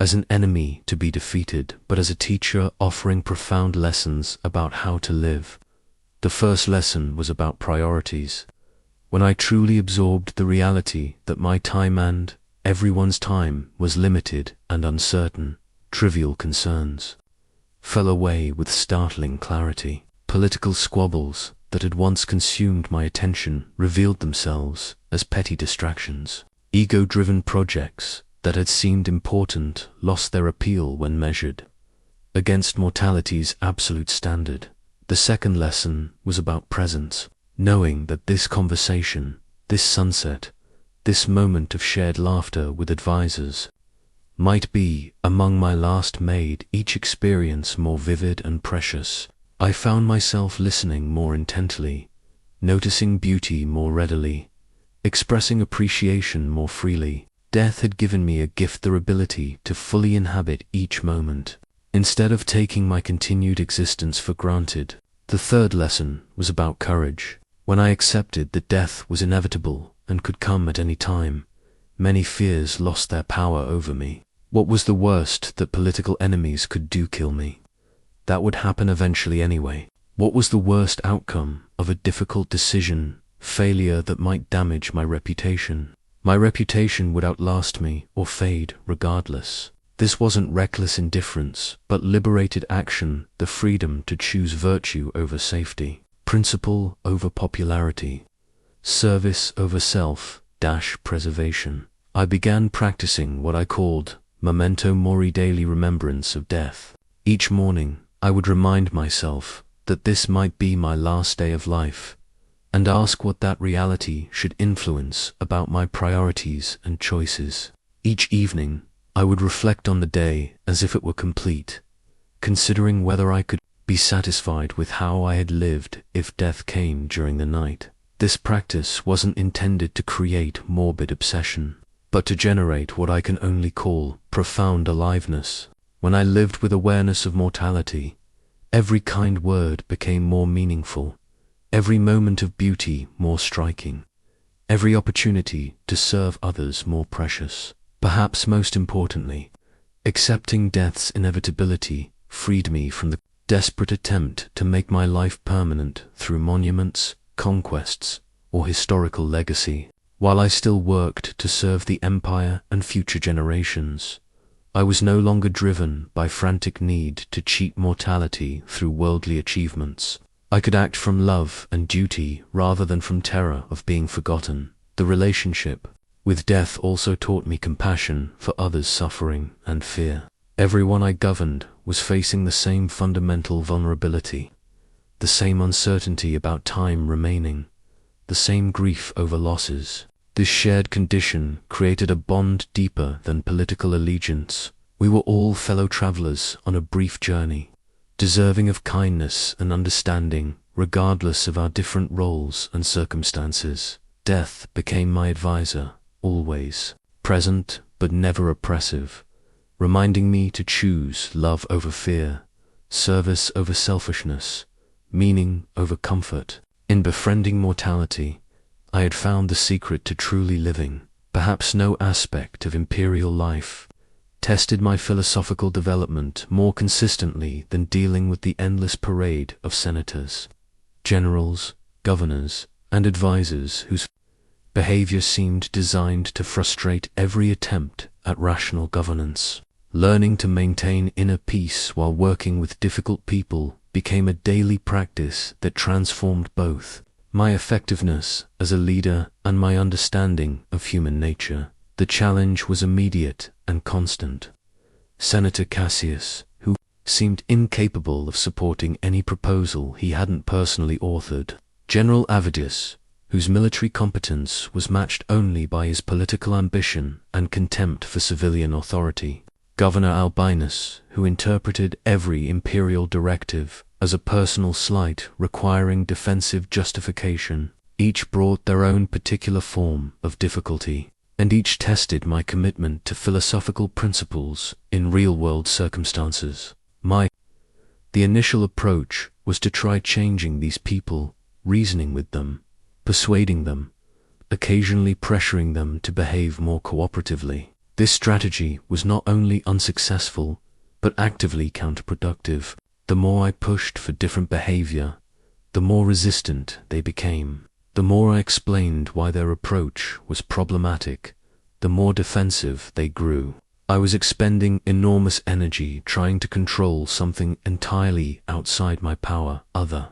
as an enemy to be defeated, but as a teacher offering profound lessons about how to live. The first lesson was about priorities. When I truly absorbed the reality that my time and everyone's time was limited and uncertain, trivial concerns fell away with startling clarity. Political squabbles that had once consumed my attention revealed themselves as petty distractions. Ego-driven projects that had seemed important lost their appeal when measured against mortality's absolute standard. The second lesson was about presence, knowing that this conversation, this sunset, this moment of shared laughter with advisors might be among my last made each experience more vivid and precious. I found myself listening more intently, noticing beauty more readily, expressing appreciation more freely. Death had given me a gift, the ability to fully inhabit each moment, instead of taking my continued existence for granted. The third lesson was about courage. When I accepted that death was inevitable and could come at any time, many fears lost their power over me. What was the worst that political enemies could do? Kill me. That would happen eventually anyway. What was the worst outcome of a difficult decision? Failure that might damage my reputation. My reputation would outlast me or fade regardless. This wasn't reckless indifference, but liberated action, the freedom to choose virtue over safety, principle over popularity, service over self-preservation. I began practicing what I called memento mori, daily remembrance of death. Each morning, I would remind myself that this might be my last day of life, and ask what that reality should influence about my priorities and choices. Each evening, I would reflect on the day as if it were complete, considering whether I could be satisfied with how I had lived if death came during the night. This practice wasn't intended to create morbid obsession, but to generate what I can only call profound aliveness. When I lived with awareness of mortality, every kind word became more meaningful, every moment of beauty more striking, every opportunity to serve others more precious. Perhaps most importantly, accepting death's inevitability freed me from the desperate attempt to make my life permanent through monuments, conquests, or historical legacy. While I still worked to serve the empire and future generations, I was no longer driven by frantic need to cheat mortality through worldly achievements. I could act from love and duty rather than from terror of being forgotten. The relationship with death also taught me compassion for others' suffering and fear. Everyone I governed was facing the same fundamental vulnerability, the same uncertainty about time remaining, the same grief over losses. This shared condition created a bond deeper than political allegiance. We were all fellow travelers on a brief journey, deserving of kindness and understanding, regardless of our different roles and circumstances. Death became my advisor, always present but never oppressive, reminding me to choose love over fear, service over selfishness, meaning over comfort. In befriending mortality, I had found the secret to truly living. Perhaps no aspect of imperial life tested my philosophical development more consistently than dealing with the endless parade of senators, generals, governors, and advisors whose behavior seemed designed to frustrate every attempt at rational governance. Learning to maintain inner peace while working with difficult people became a daily practice that transformed both my effectiveness as a leader and my understanding of human nature. The challenge was immediate and constant. Senator Cassius, who seemed incapable of supporting any proposal he hadn't personally authored, General Avidius, whose military competence was matched only by his political ambition and contempt for civilian authority, Governor Albinus, who interpreted every imperial directive as a personal slight requiring defensive justification. Each brought their own particular form of difficulty, and each tested my commitment to philosophical principles in real-world circumstances. My The initial approach was to try changing these people, reasoning with them, persuading them, occasionally pressuring them to behave more cooperatively. This strategy was not only unsuccessful, but actively counterproductive. The more I pushed for different behavior, the more resistant they became. The more I explained why their approach was problematic, the more defensive they grew. I was expending enormous energy trying to control something entirely outside my power, other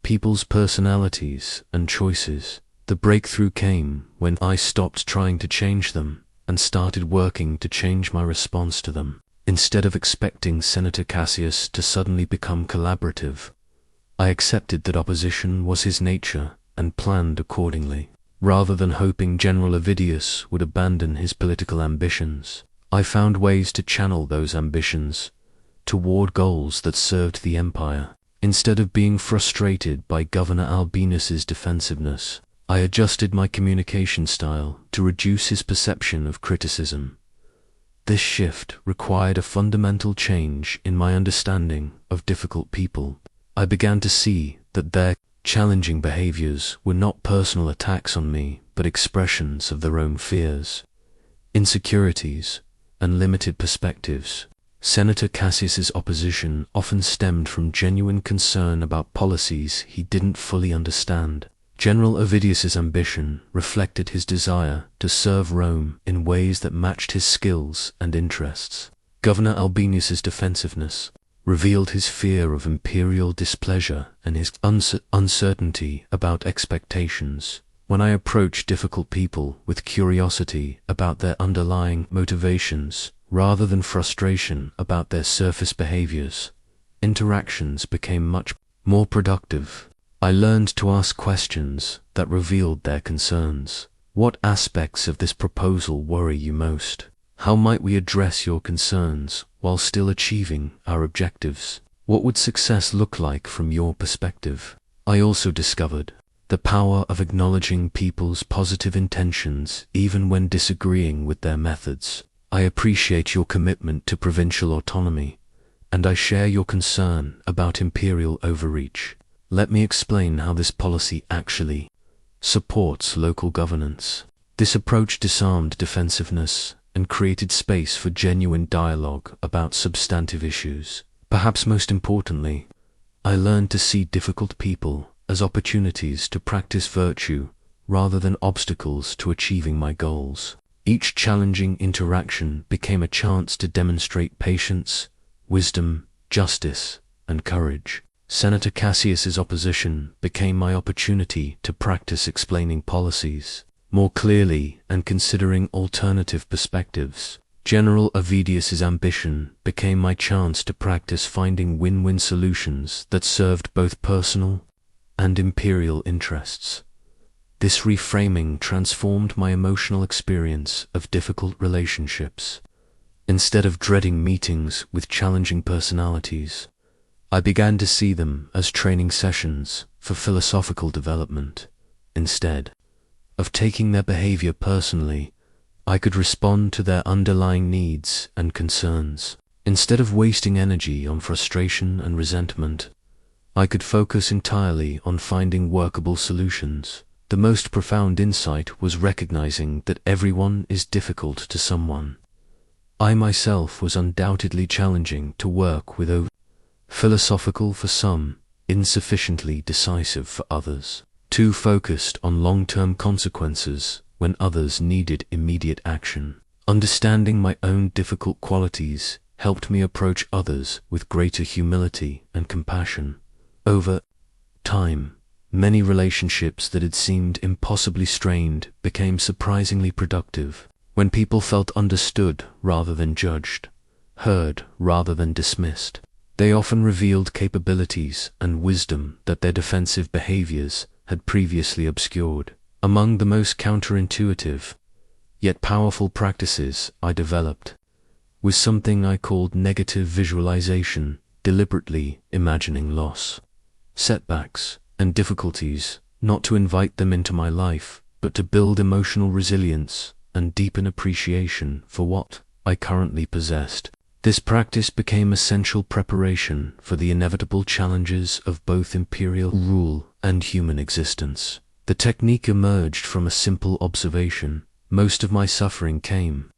people's personalities and choices. The breakthrough came when I stopped trying to change them and started working to change my response to them. Instead of expecting Senator Cassius to suddenly become collaborative, I accepted that opposition was his nature and planned accordingly. Rather than hoping General Ovidius would abandon his political ambitions, I found ways to channel those ambitions toward goals that served the empire. Instead of being frustrated by Governor Albinus's defensiveness, I adjusted my communication style to reduce his perception of criticism. This shift required a fundamental change in my understanding of difficult people. I began to see that their challenging behaviors were not personal attacks on me, but expressions of their own fears, insecurities, and limited perspectives. Senator Cassius's opposition often stemmed from genuine concern about policies he didn't fully understand. General Ovidius's ambition reflected his desire to serve Rome in ways that matched his skills and interests. Governor Albinus's defensiveness revealed his fear of imperial displeasure and his uncertainty about expectations. When I approached difficult people with curiosity about their underlying motivations, rather than frustration about their surface behaviors, interactions became much more productive. I learned to ask questions that revealed their concerns. What aspects of this proposal worry you most? How might we address your concerns while still achieving our objectives? What would success look like from your perspective? I also discovered the power of acknowledging people's positive intentions even when disagreeing with their methods. I appreciate your commitment to provincial autonomy, and I share your concern about imperial overreach. Let me explain how this policy actually supports local governance. This approach disarmed defensiveness and created space for genuine dialogue about substantive issues. Perhaps most importantly, I learned to see difficult people as opportunities to practice virtue rather than obstacles to achieving my goals. Each challenging interaction became a chance to demonstrate patience, wisdom, justice, and courage. Senator Cassius's opposition became my opportunity to practice explaining policies more clearly and considering alternative perspectives. General Ovidius's ambition became my chance to practice finding win-win solutions that served both personal and imperial interests. This reframing transformed my emotional experience of difficult relationships. Instead of dreading meetings with challenging personalities, I began to see them as training sessions for philosophical development. Instead of taking their behavior personally, I could respond to their underlying needs and concerns. Instead of wasting energy on frustration and resentment, I could focus entirely on finding workable solutions. The most profound insight was recognizing that everyone is difficult to someone. I myself was undoubtedly challenging to work with, philosophical for some, insufficiently decisive for others, too focused on long-term consequences when others needed immediate action. Understanding my own difficult qualities helped me approach others with greater humility and compassion. Over time, many relationships that had seemed impossibly strained became surprisingly productive. When people felt understood rather than judged, heard rather than dismissed, they often revealed capabilities and wisdom that their defensive behaviors had previously obscured. Among the most counterintuitive, yet powerful practices I developed was something I called negative visualization, deliberately imagining loss, setbacks, and difficulties, not to invite them into my life, but to build emotional resilience and deepen appreciation for what I currently possessed. This practice became essential preparation for the inevitable challenges of both imperial rule and human existence. The technique emerged from a simple observation. Most of my suffering came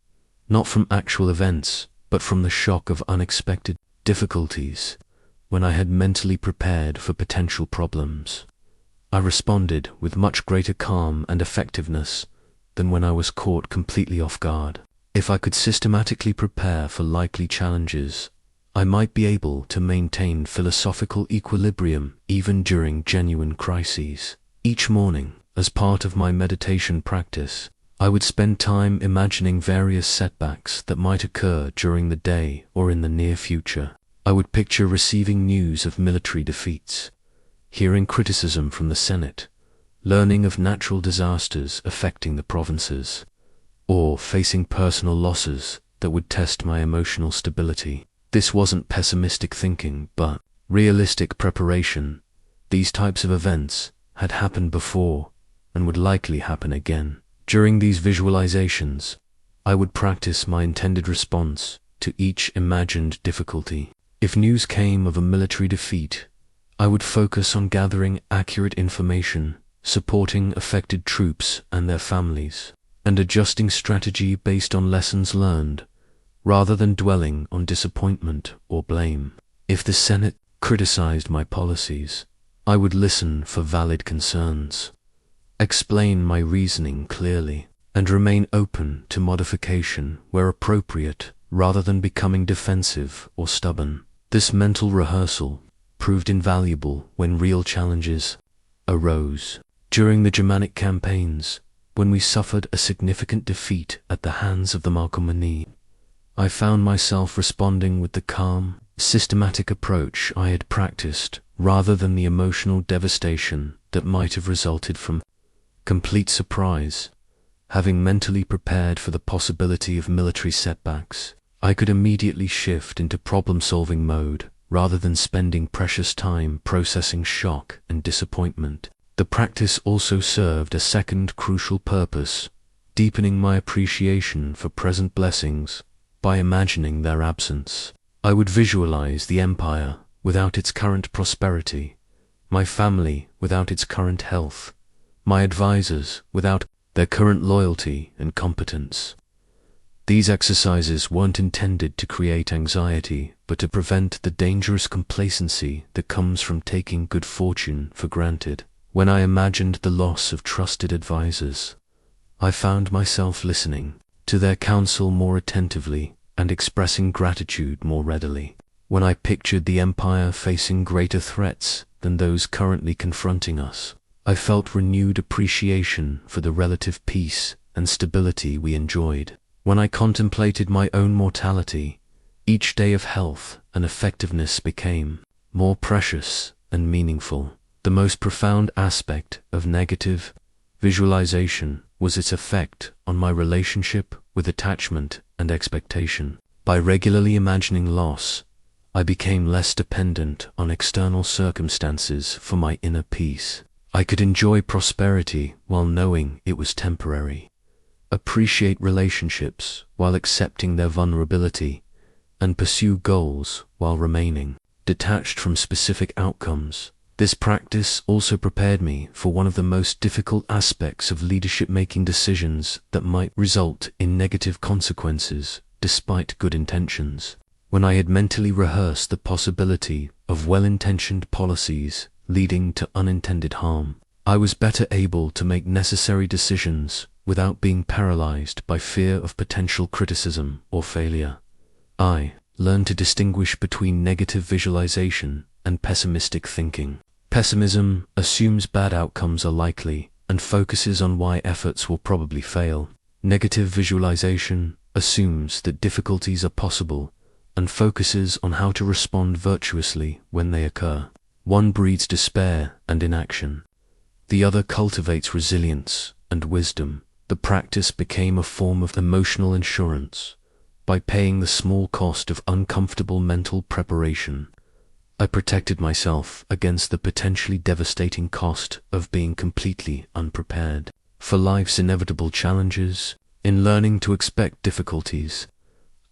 not from actual events, but from the shock of unexpected difficulties. When I had mentally prepared for potential problems, I responded with much greater calm and effectiveness than when I was caught completely off guard. If I could systematically prepare for likely challenges, I might be able to maintain philosophical equilibrium even during genuine crises. Each morning, as part of my meditation practice, I would spend time imagining various setbacks that might occur during the day or in the near future. I would picture receiving news of military defeats, hearing criticism from the Senate, learning of natural disasters affecting the provinces, or facing personal losses that would test my emotional stability. This wasn't pessimistic thinking, but realistic preparation. These types of events had happened before and would likely happen again. During these visualizations, I would practice my intended response to each imagined difficulty. If news came of a military defeat, I would focus on gathering accurate information, supporting affected troops and their families, and adjusting strategy based on lessons learned, rather than dwelling on disappointment or blame. If the Senate criticized my policies, I would listen for valid concerns, explain my reasoning clearly, and remain open to modification where appropriate, rather than becoming defensive or stubborn. This mental rehearsal proved invaluable when real challenges arose. During the Germanic campaigns, when we suffered a significant defeat at the hands of the Marcomanni, I found myself responding with the calm, systematic approach I had practiced, rather than the emotional devastation that might have resulted from complete surprise. Having mentally prepared for the possibility of military setbacks, I could immediately shift into problem-solving mode, rather than spending precious time processing shock and disappointment. The practice also served a second crucial purpose, deepening my appreciation for present blessings by imagining their absence. I would visualize the empire without its current prosperity, my family without its current health, my advisors without their current loyalty and competence. These exercises weren't intended to create anxiety, but to prevent the dangerous complacency that comes from taking good fortune for granted. When I imagined the loss of trusted advisors, I found myself listening to their counsel more attentively and expressing gratitude more readily. When I pictured the empire facing greater threats than those currently confronting us, I felt renewed appreciation for the relative peace and stability we enjoyed. When I contemplated my own mortality, each day of health and effectiveness became more precious and meaningful. The most profound aspect of negative visualization was its effect on my relationship with attachment and expectation. By regularly imagining loss, I became less dependent on external circumstances for my inner peace. I could enjoy prosperity while knowing it was temporary, appreciate relationships while accepting their vulnerability, and pursue goals while remaining detached from specific outcomes. This practice also prepared me for one of the most difficult aspects of leadership: making decisions that might result in negative consequences despite good intentions. When I had mentally rehearsed the possibility of well-intentioned policies leading to unintended harm, I was better able to make necessary decisions without being paralyzed by fear of potential criticism or failure. I learned to distinguish between negative visualization and pessimistic thinking. Pessimism assumes bad outcomes are likely and focuses on why efforts will probably fail. Negative visualization assumes that difficulties are possible and focuses on how to respond virtuously when they occur. One breeds despair and inaction. The other cultivates resilience and wisdom. The practice became a form of emotional insurance. By paying the small cost of uncomfortable mental preparation, I protected myself against the potentially devastating cost of being completely unprepared for life's inevitable challenges. In learning to expect difficulties,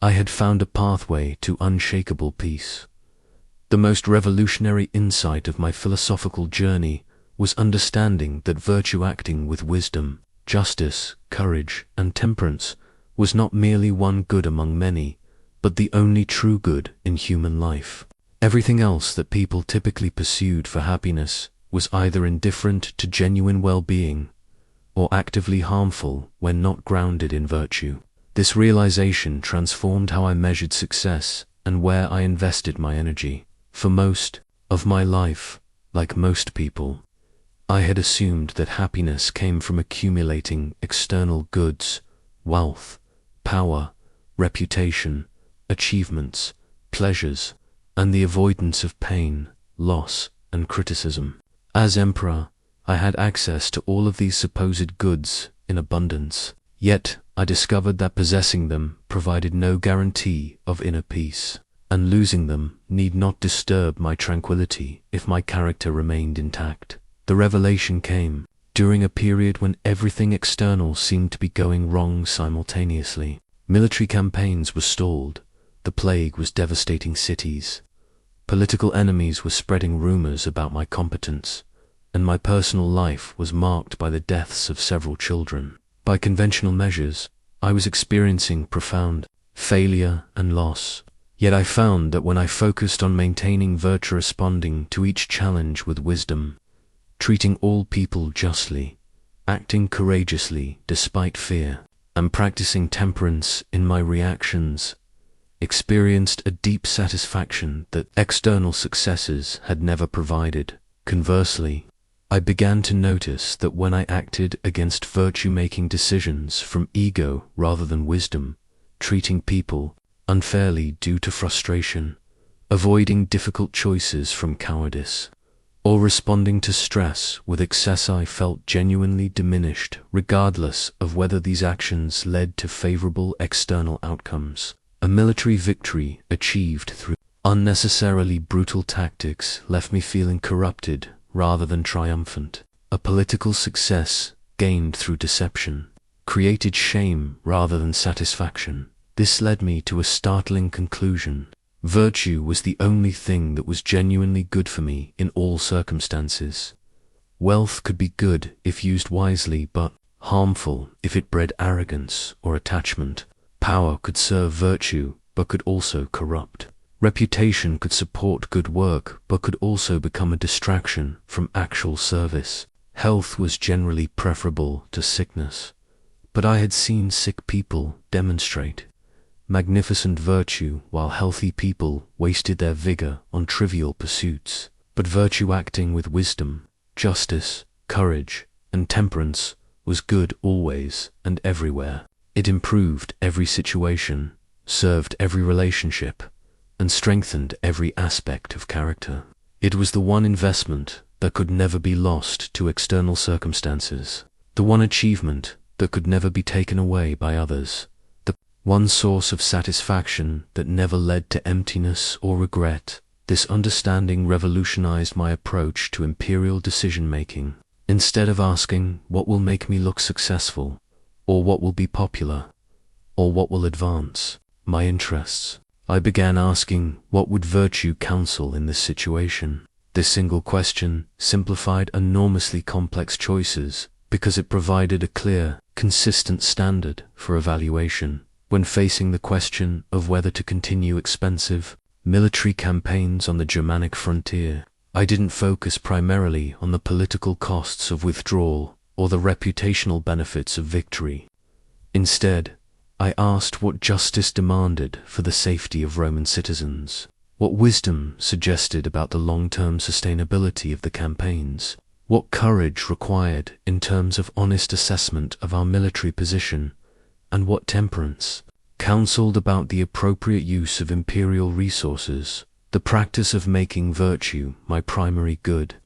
I had found a pathway to unshakable peace. The most revolutionary insight of my philosophical journey was understanding that virtue acting with wisdom, justice, courage, and temperance was not merely one good among many, but the only true good in human life. Everything else that people typically pursued for happiness was either indifferent to genuine well-being or actively harmful when not grounded in virtue. This realization transformed how I measured success and where I invested my energy. For most of my life, like most people, I had assumed that happiness came from accumulating external goods, wealth, power, reputation, achievements, pleasures, and the avoidance of pain, loss, and criticism. As emperor, I had access to all of these supposed goods in abundance, yet I discovered that possessing them provided no guarantee of inner peace, and losing them need not disturb my tranquility if my character remained intact. The revelation came during a period when everything external seemed to be going wrong simultaneously. Military campaigns were stalled, the plague was devastating cities, political enemies were spreading rumors about my competence, and my personal life was marked by the deaths of several children. By conventional measures, I was experiencing profound failure and loss. Yet I found that when I focused on maintaining virtue, responding to each challenge with wisdom, treating all people justly, acting courageously despite fear, and practicing temperance in my reactions, experienced a deep satisfaction that external successes had never provided. Conversely, I began to notice that when I acted against virtue-making decisions from ego rather than wisdom, treating people unfairly due to frustration, avoiding difficult choices from cowardice, or responding to stress with excess, I felt genuinely diminished, regardless of whether these actions led to favorable external outcomes. A military victory achieved through unnecessarily brutal tactics left me feeling corrupted rather than triumphant. A political success gained through deception created shame rather than satisfaction. This led me to a startling conclusion. Virtue was the only thing that was genuinely good for me in all circumstances. Wealth could be good if used wisely, but harmful if it bred arrogance or attachment. Power could serve virtue, but could also corrupt. Reputation could support good work, but could also become a distraction from actual service. Health was generally preferable to sickness, but I had seen sick people demonstrate magnificent virtue while healthy people wasted their vigor on trivial pursuits. But virtue acting with wisdom, justice, courage, and temperance was good always and everywhere. It improved every situation, served every relationship, and strengthened every aspect of character. It was the one investment that could never be lost to external circumstances, the one achievement that could never be taken away by others, the one source of satisfaction that never led to emptiness or regret. This understanding revolutionized my approach to imperial decision-making. Instead of asking, what will make me look successful, or what will be popular, or what will advance my interests, I began asking, what would virtue counsel in this situation? This single question simplified enormously complex choices because it provided a clear, consistent standard for evaluation. When facing the question of whether to continue expensive military campaigns on the Germanic frontier, I didn't focus primarily on the political costs of withdrawal or the reputational benefits of victory. Instead, I asked what justice demanded for the safety of Roman citizens, what wisdom suggested about the long-term sustainability of the campaigns, what courage required in terms of honest assessment of our military position, and what temperance counseled about the appropriate use of imperial resources. The practice of making virtue my primary good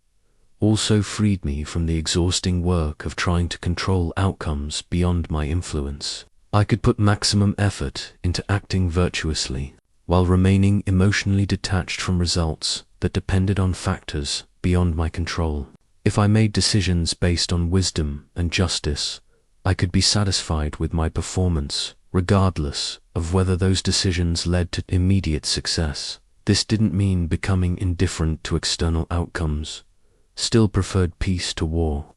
also freed me from the exhausting work of trying to control outcomes beyond my influence. I could put maximum effort into acting virtuously, while remaining emotionally detached from results that depended on factors beyond my control. If I made decisions based on wisdom and justice, I could be satisfied with my performance regardless of whether those decisions led to immediate success. This didn't mean becoming indifferent to external outcomes, still preferred peace to war,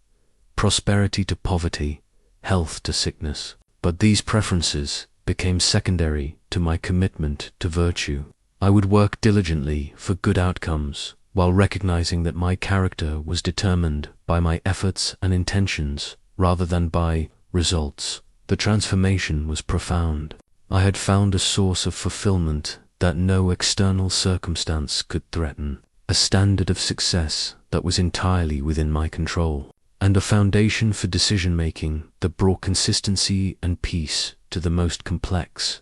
prosperity to poverty, health to sickness. But these preferences became secondary to my commitment to virtue. I would work diligently for good outcomes, while recognizing that my character was determined by my efforts and intentions rather than by results. The transformation was profound. I had found a source of fulfillment that no external circumstance could threaten, a standard of success that was entirely within my control, and a foundation for decision-making that brought consistency and peace to the most complex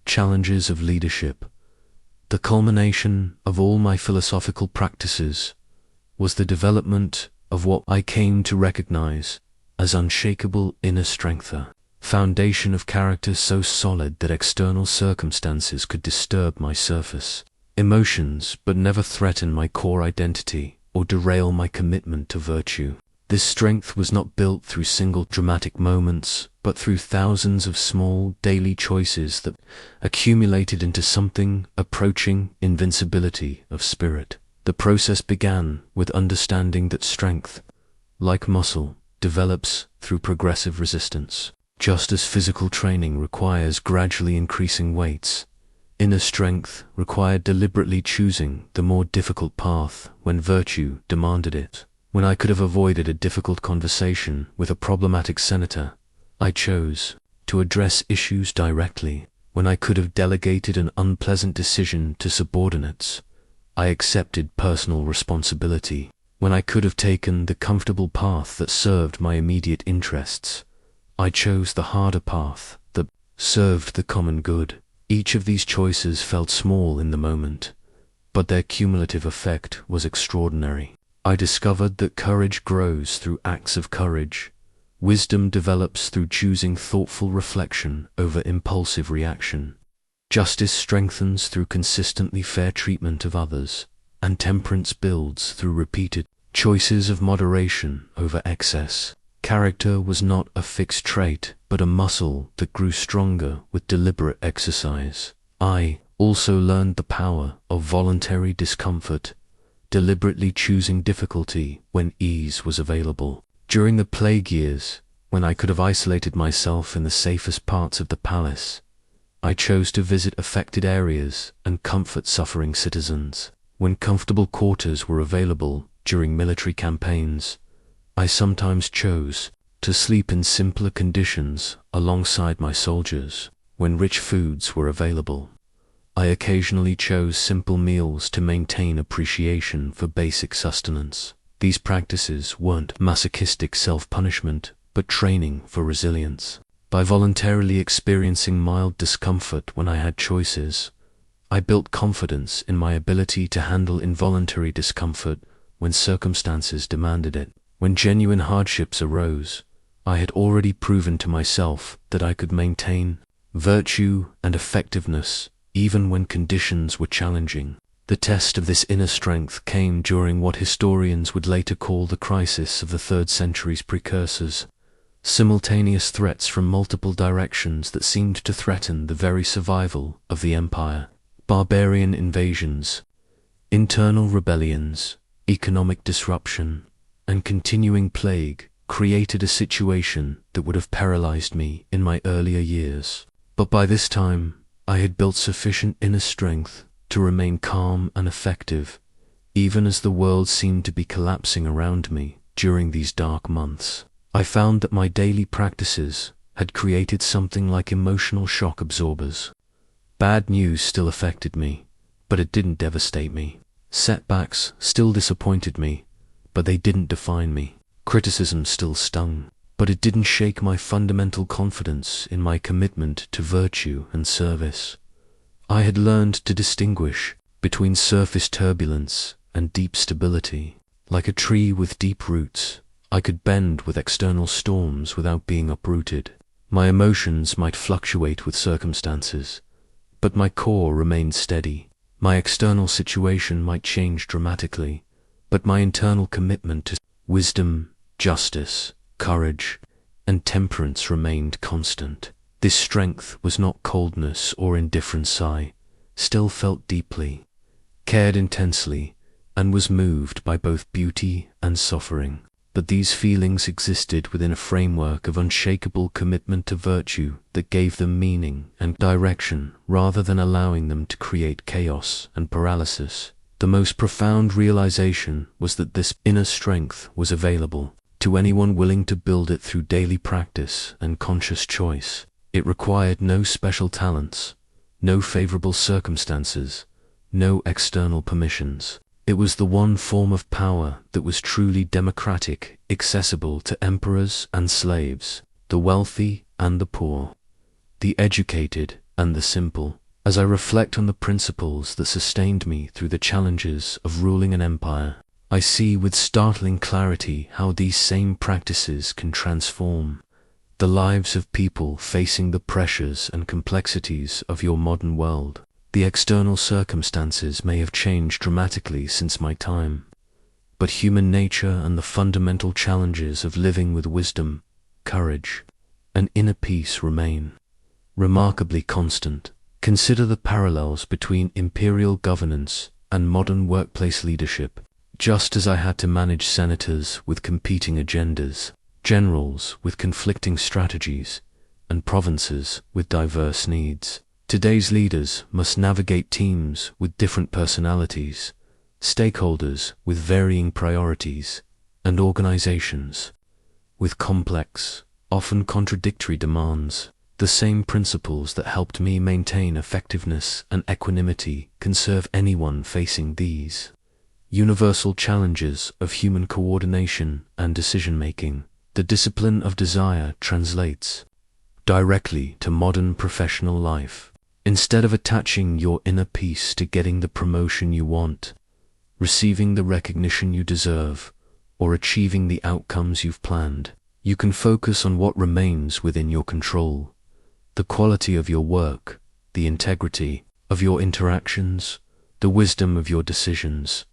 challenges of leadership. The culmination of all my philosophical practices was the development of what I came to recognize as unshakable inner strength, a foundation of character so solid that external circumstances could disturb my surface emotions but never threaten my core identity or derail my commitment to virtue. This strength was not built through single dramatic moments, but through thousands of small daily choices that accumulated into something approaching invincibility of spirit. The process began with understanding that strength, like muscle, develops through progressive resistance. Just as physical training requires gradually increasing weights, inner strength required deliberately choosing the more difficult path when virtue demanded it. When I could have avoided a difficult conversation with a problematic senator, I chose to address issues directly. When I could have delegated an unpleasant decision to subordinates, I accepted personal responsibility. When I could have taken the comfortable path that served my immediate interests, I chose the harder path that served the common good. Each of these choices felt small in the moment, but their cumulative effect was extraordinary. I discovered that courage grows through acts of courage. Wisdom develops through choosing thoughtful reflection over impulsive reaction. Justice strengthens through consistently fair treatment of others, and temperance builds through repeated choices of moderation over excess. Character was not a fixed trait, but a muscle that grew stronger with deliberate exercise. I also learned the power of voluntary discomfort, deliberately choosing difficulty when ease was available. During the plague years, when I could have isolated myself in the safest parts of the palace, I chose to visit affected areas and comfort suffering citizens. When comfortable quarters were available during military campaigns, I sometimes chose to sleep in simpler conditions alongside my soldiers. When rich foods were available, I occasionally chose simple meals to maintain appreciation for basic sustenance. These practices weren't masochistic self-punishment, but training for resilience. By voluntarily experiencing mild discomfort when I had choices, I built confidence in my ability to handle involuntary discomfort when circumstances demanded it. When genuine hardships arose, I had already proven to myself that I could maintain virtue and effectiveness even when conditions were challenging. The test of this inner strength came during what historians would later call the crisis of the 3rd century's precursors, simultaneous threats from multiple directions that seemed to threaten the very survival of the empire. Barbarian invasions, internal rebellions, economic disruption, and continuing plague created a situation that would have paralyzed me in my earlier years. But by this time, I had built sufficient inner strength to remain calm and effective, even as the world seemed to be collapsing around me during these dark months. I found that my daily practices had created something like emotional shock absorbers. Bad news still affected me, but it didn't devastate me. Setbacks still disappointed me, but they didn't define me. Criticism still stung, but it didn't shake my fundamental confidence in my commitment to virtue and service. I had learned to distinguish between surface turbulence and deep stability. Like a tree with deep roots, I could bend with external storms without being uprooted. My emotions might fluctuate with circumstances, but my core remained steady. My external situation might change dramatically, but my internal commitment to wisdom, justice, courage, and temperance remained constant. This strength was not coldness or indifference. I still felt deeply, cared intensely, and was moved by both beauty and suffering. But these feelings existed within a framework of unshakable commitment to virtue that gave them meaning and direction rather than allowing them to create chaos and paralysis. The most profound realization was that this inner strength was available to anyone willing to build it through daily practice and conscious choice. It required no special talents, no favorable circumstances, no external permissions. It was the one form of power that was truly democratic, accessible to emperors and slaves, the wealthy and the poor, the educated and the simple. As I reflect on the principles that sustained me through the challenges of ruling an empire, I see with startling clarity how these same practices can transform the lives of people facing the pressures and complexities of your modern world. The external circumstances may have changed dramatically since my time, but human nature and the fundamental challenges of living with wisdom, courage, and inner peace remain remarkably constant. Consider the parallels between imperial governance and modern workplace leadership. Just as I had to manage senators with competing agendas, generals with conflicting strategies, and provinces with diverse needs, today's leaders must navigate teams with different personalities, stakeholders with varying priorities, and organizations with complex, often contradictory demands. The same principles that helped me maintain effectiveness and equanimity can serve anyone facing these universal challenges of human coordination and decision-making. The discipline of desire translates directly to modern professional life. Instead of attaching your inner peace to getting the promotion you want, receiving the recognition you deserve, or achieving the outcomes you've planned, you can focus on what remains within your control: the quality of your work, the integrity of your interactions, the wisdom of your decisions,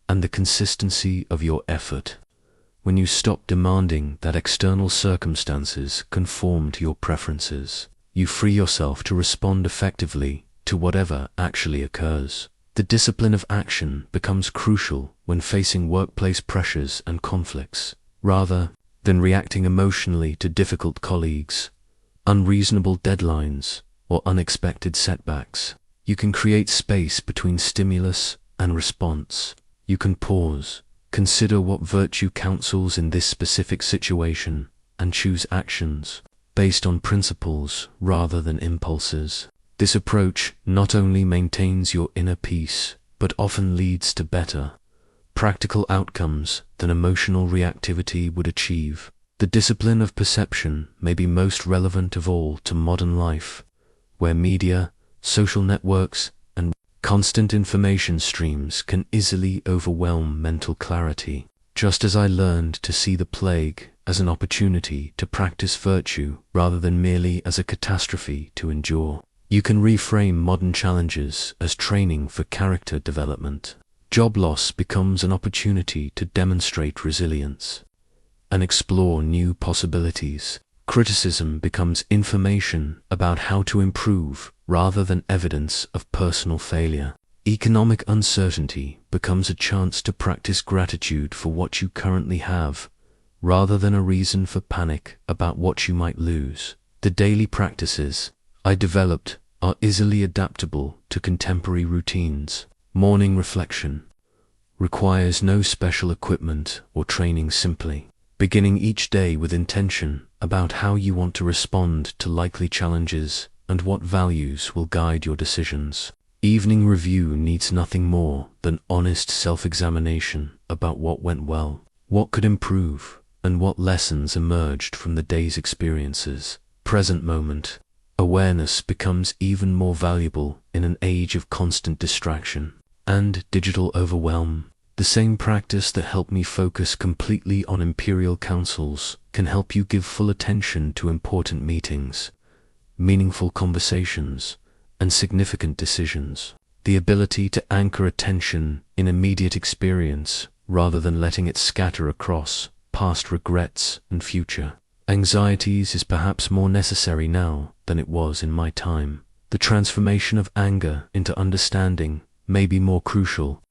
and the consistency of your effort. When you stop demanding that external circumstances conform to your preferences, you free yourself to respond effectively to whatever actually occurs. The discipline of action becomes crucial when facing workplace pressures and conflicts. Rather than reacting emotionally to difficult colleagues, unreasonable deadlines, or unexpected setbacks, you can create space between stimulus and response. You can pause, consider what virtue counsels in this specific situation, and choose actions based on principles rather than impulses. This approach not only maintains your inner peace, but often leads to better, practical outcomes than emotional reactivity would achieve. The discipline of perception may be most relevant of all to modern life, where media, social networks, and constant information streams can easily overwhelm mental clarity. Just as I learned to see the plague as an opportunity to practice virtue rather than merely as a catastrophe to endure, you can reframe modern challenges as training for character development. Job loss becomes an opportunity to demonstrate resilience and explore new possibilities. Criticism becomes information about how to improve rather than evidence of personal failure. Economic uncertainty becomes a chance to practice gratitude for what you currently have, rather than a reason for panic about what you might lose. The daily practices I developed are easily adaptable to contemporary routines. Morning reflection requires no special equipment or training. Simply beginning each day with intention about how you want to respond to likely challenges and what values will guide your decisions. Evening review needs nothing more than honest self-examination about what went well, what could improve, and what lessons emerged from the day's experiences. Present moment awareness becomes even more valuable in an age of constant distraction and digital overwhelm. The same practice that helped me focus completely on imperial councils can help you give full attention to important meetings, meaningful conversations, and significant decisions. The ability to anchor attention in immediate experience rather than letting it scatter across past regrets and future Anxieties is perhaps more necessary now than it was in my time. The transformation of anger into understanding may be more crucial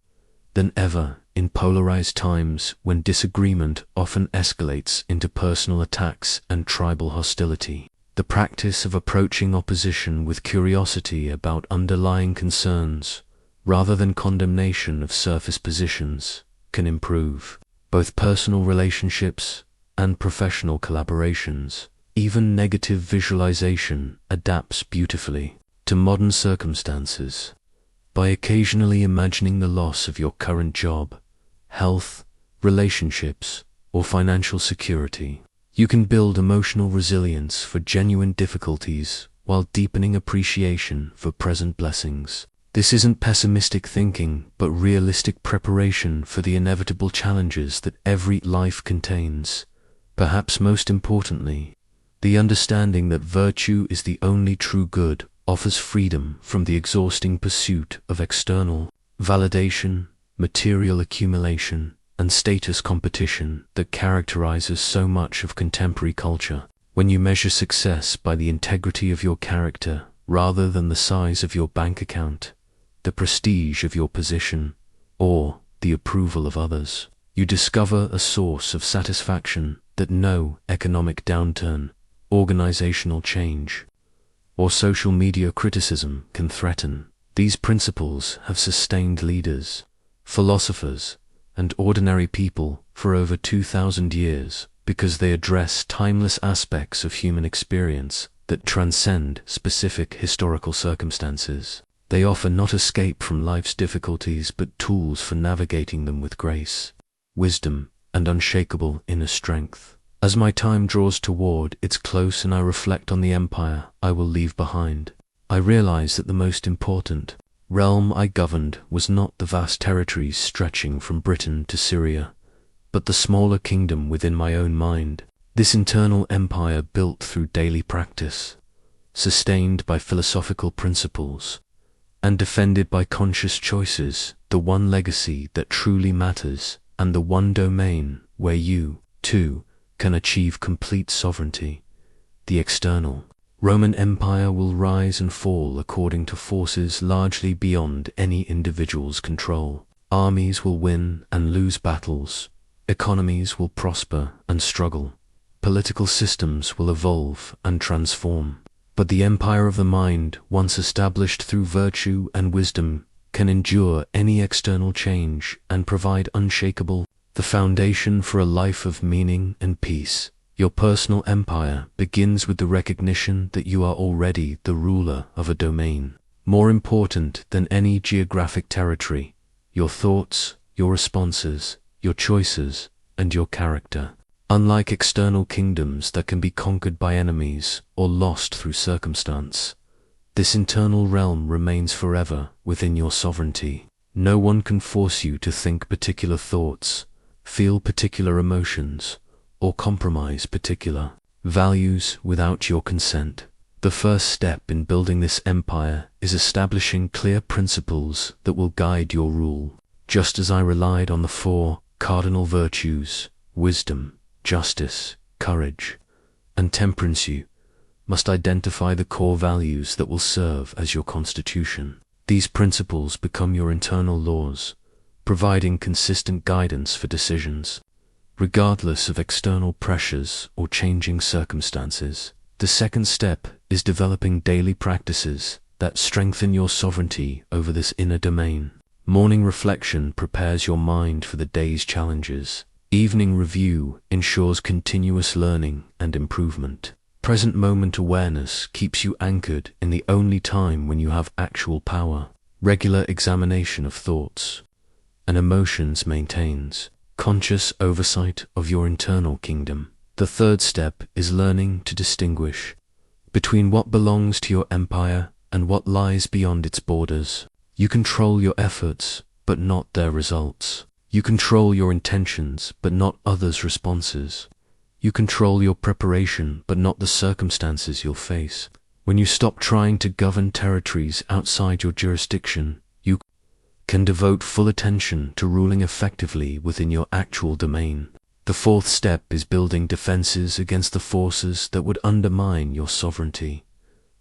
than ever in polarized times when disagreement often escalates into personal attacks and tribal hostility. The practice of approaching opposition with curiosity about underlying concerns, rather than condemnation of surface positions, can improve both personal relationships and professional collaborations. Even negative visualization adapts beautifully to modern circumstances. By occasionally imagining the loss of your current job, health, relationships, or financial security, you can build emotional resilience for genuine difficulties while deepening appreciation for present blessings. This isn't pessimistic thinking, but realistic preparation for the inevitable challenges that every life contains. Perhaps most importantly, the understanding that virtue is the only true good offers freedom from the exhausting pursuit of external validation, material accumulation, and status competition that characterizes so much of contemporary culture. When you measure success by the integrity of your character rather than the size of your bank account, the prestige of your position, or the approval of others, you discover a source of satisfaction that no economic downturn, organizational change, or social media criticism can threaten. These principles have sustained leaders, philosophers, and ordinary people for over 2,000 years because they address timeless aspects of human experience that transcend specific historical circumstances. They offer not escape from life's difficulties but tools for navigating them with grace, wisdom, and unshakable inner strength. As my time draws toward its close and I reflect on the empire I will leave behind, I realize that the most important realm I governed was not the vast territories stretching from Britain to Syria, but the smaller kingdom within my own mind. This internal empire built through daily practice, sustained by philosophical principles, and defended by conscious choices, the one legacy that truly matters, and the one domain where you, too, can achieve complete sovereignty, the external. Roman Empire will rise and fall according to forces largely beyond any individual's control. Armies will win and lose battles, economies will prosper and struggle, political systems will evolve and transform. But the empire of the mind, once established through virtue and wisdom, can endure any external change and provide unshakable the foundation for a life of meaning and peace. Your personal empire begins with the recognition that you are already the ruler of a domain. More important than any geographic territory, your thoughts, your responses, your choices, and your character. Unlike external kingdoms that can be conquered by enemies or lost through circumstance, this internal realm remains forever within your sovereignty. No one can force you to think particular thoughts, feel particular emotions, or compromise particular values without your consent. The first step in building this empire is establishing clear principles that will guide your rule. Just as I relied on the 4 cardinal virtues, wisdom, justice, courage, and temperance, you must identify the core values that will serve as your constitution. These principles become your internal laws, providing consistent guidance for decisions, regardless of external pressures or changing circumstances. The second step is developing daily practices that strengthen your sovereignty over this inner domain. Morning reflection prepares your mind for the day's challenges. Evening review ensures continuous learning and improvement. Present moment awareness keeps you anchored in the only time when you have actual power. Regular examination of thoughts and emotions maintains conscious oversight of your internal kingdom. The third step is learning to distinguish between what belongs to your empire and what lies beyond its borders. You control your efforts, but not their results. You control your intentions, but not others' responses. You control your preparation, but not the circumstances you'll face. When you stop trying to govern territories outside your jurisdiction, you can devote full attention to ruling effectively within your actual domain. The fourth step is building defenses against the forces that would undermine your sovereignty.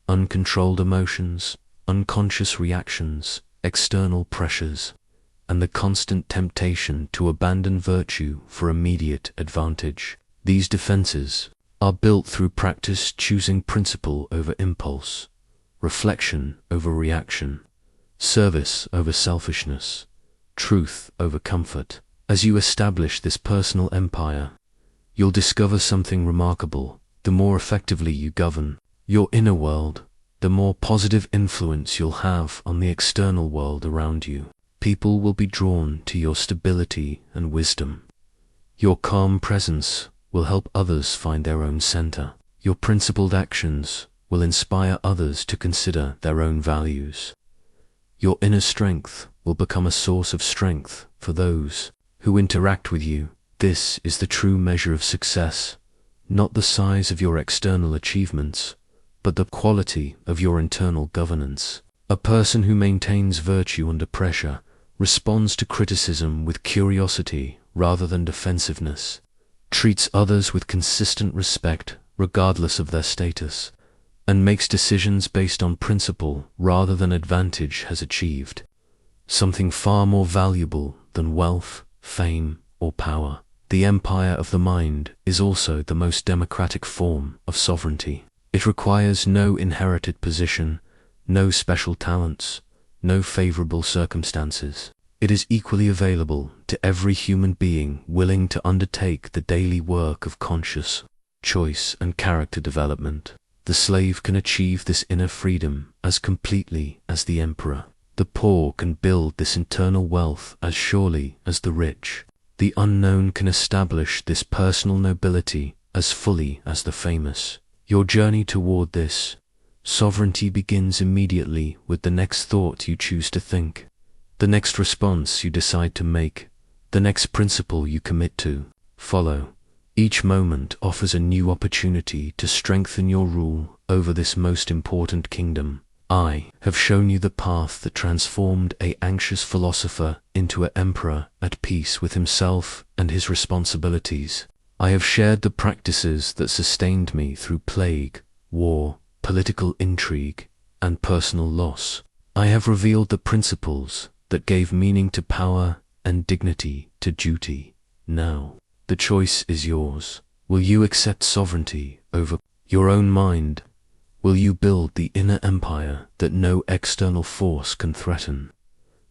Uncontrolled emotions, unconscious reactions, external pressures, and the constant temptation to abandon virtue for immediate advantage. These defenses are built through practice, choosing principle over impulse, reflection over reaction, service over selfishness, truth over comfort. As you establish this personal empire, you'll discover something remarkable. The more effectively you govern your inner world, the more positive influence you'll have on the external world around you. People will be drawn to your stability and wisdom. Your calm presence will help others find their own center. Your principled actions will inspire others to consider their own values. Your inner strength will become a source of strength for those who interact with you. This is the true measure of success, not the size of your external achievements, but the quality of your internal governance. A person who maintains virtue under pressure responds to criticism with curiosity rather than defensiveness, treats others with consistent respect regardless of their status, and makes decisions based on principle rather than advantage has achieved something far more valuable than wealth, fame, or power. The empire of the mind is also the most democratic form of sovereignty. It requires no inherited position, no special talents, no favorable circumstances. It is equally available to every human being willing to undertake the daily work of conscious choice and character development. The slave can achieve this inner freedom as completely as the emperor. The poor can build this internal wealth as surely as the rich. The unknown can establish this personal nobility as fully as the famous. Your journey toward this sovereignty begins immediately with the next thought you choose to think, the next response you decide to make, the next principle you commit to follow. Each moment offers a new opportunity to strengthen your rule over this most important kingdom. I have shown you the path that transformed an anxious philosopher into an emperor at peace with himself and his responsibilities. I have shared the practices that sustained me through plague, war, political intrigue, and personal loss. I have revealed the principles that gave meaning to power and dignity to duty. Now, the choice is yours. Will you accept sovereignty over your own mind? Will you build the inner empire that no external force can threaten?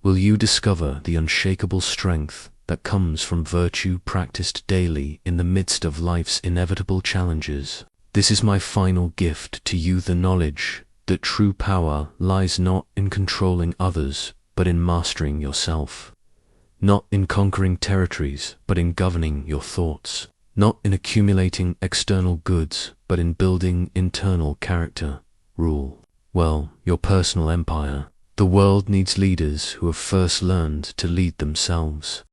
Will you discover the unshakable strength that comes from virtue practiced daily in the midst of life's inevitable challenges? This is my final gift to you, the knowledge that true power lies not in controlling others, but in mastering yourself. Not in conquering territories, but in governing your thoughts. Not in accumulating external goods, but in building internal character. Rule well your personal empire. The world needs leaders who have first learned to lead themselves.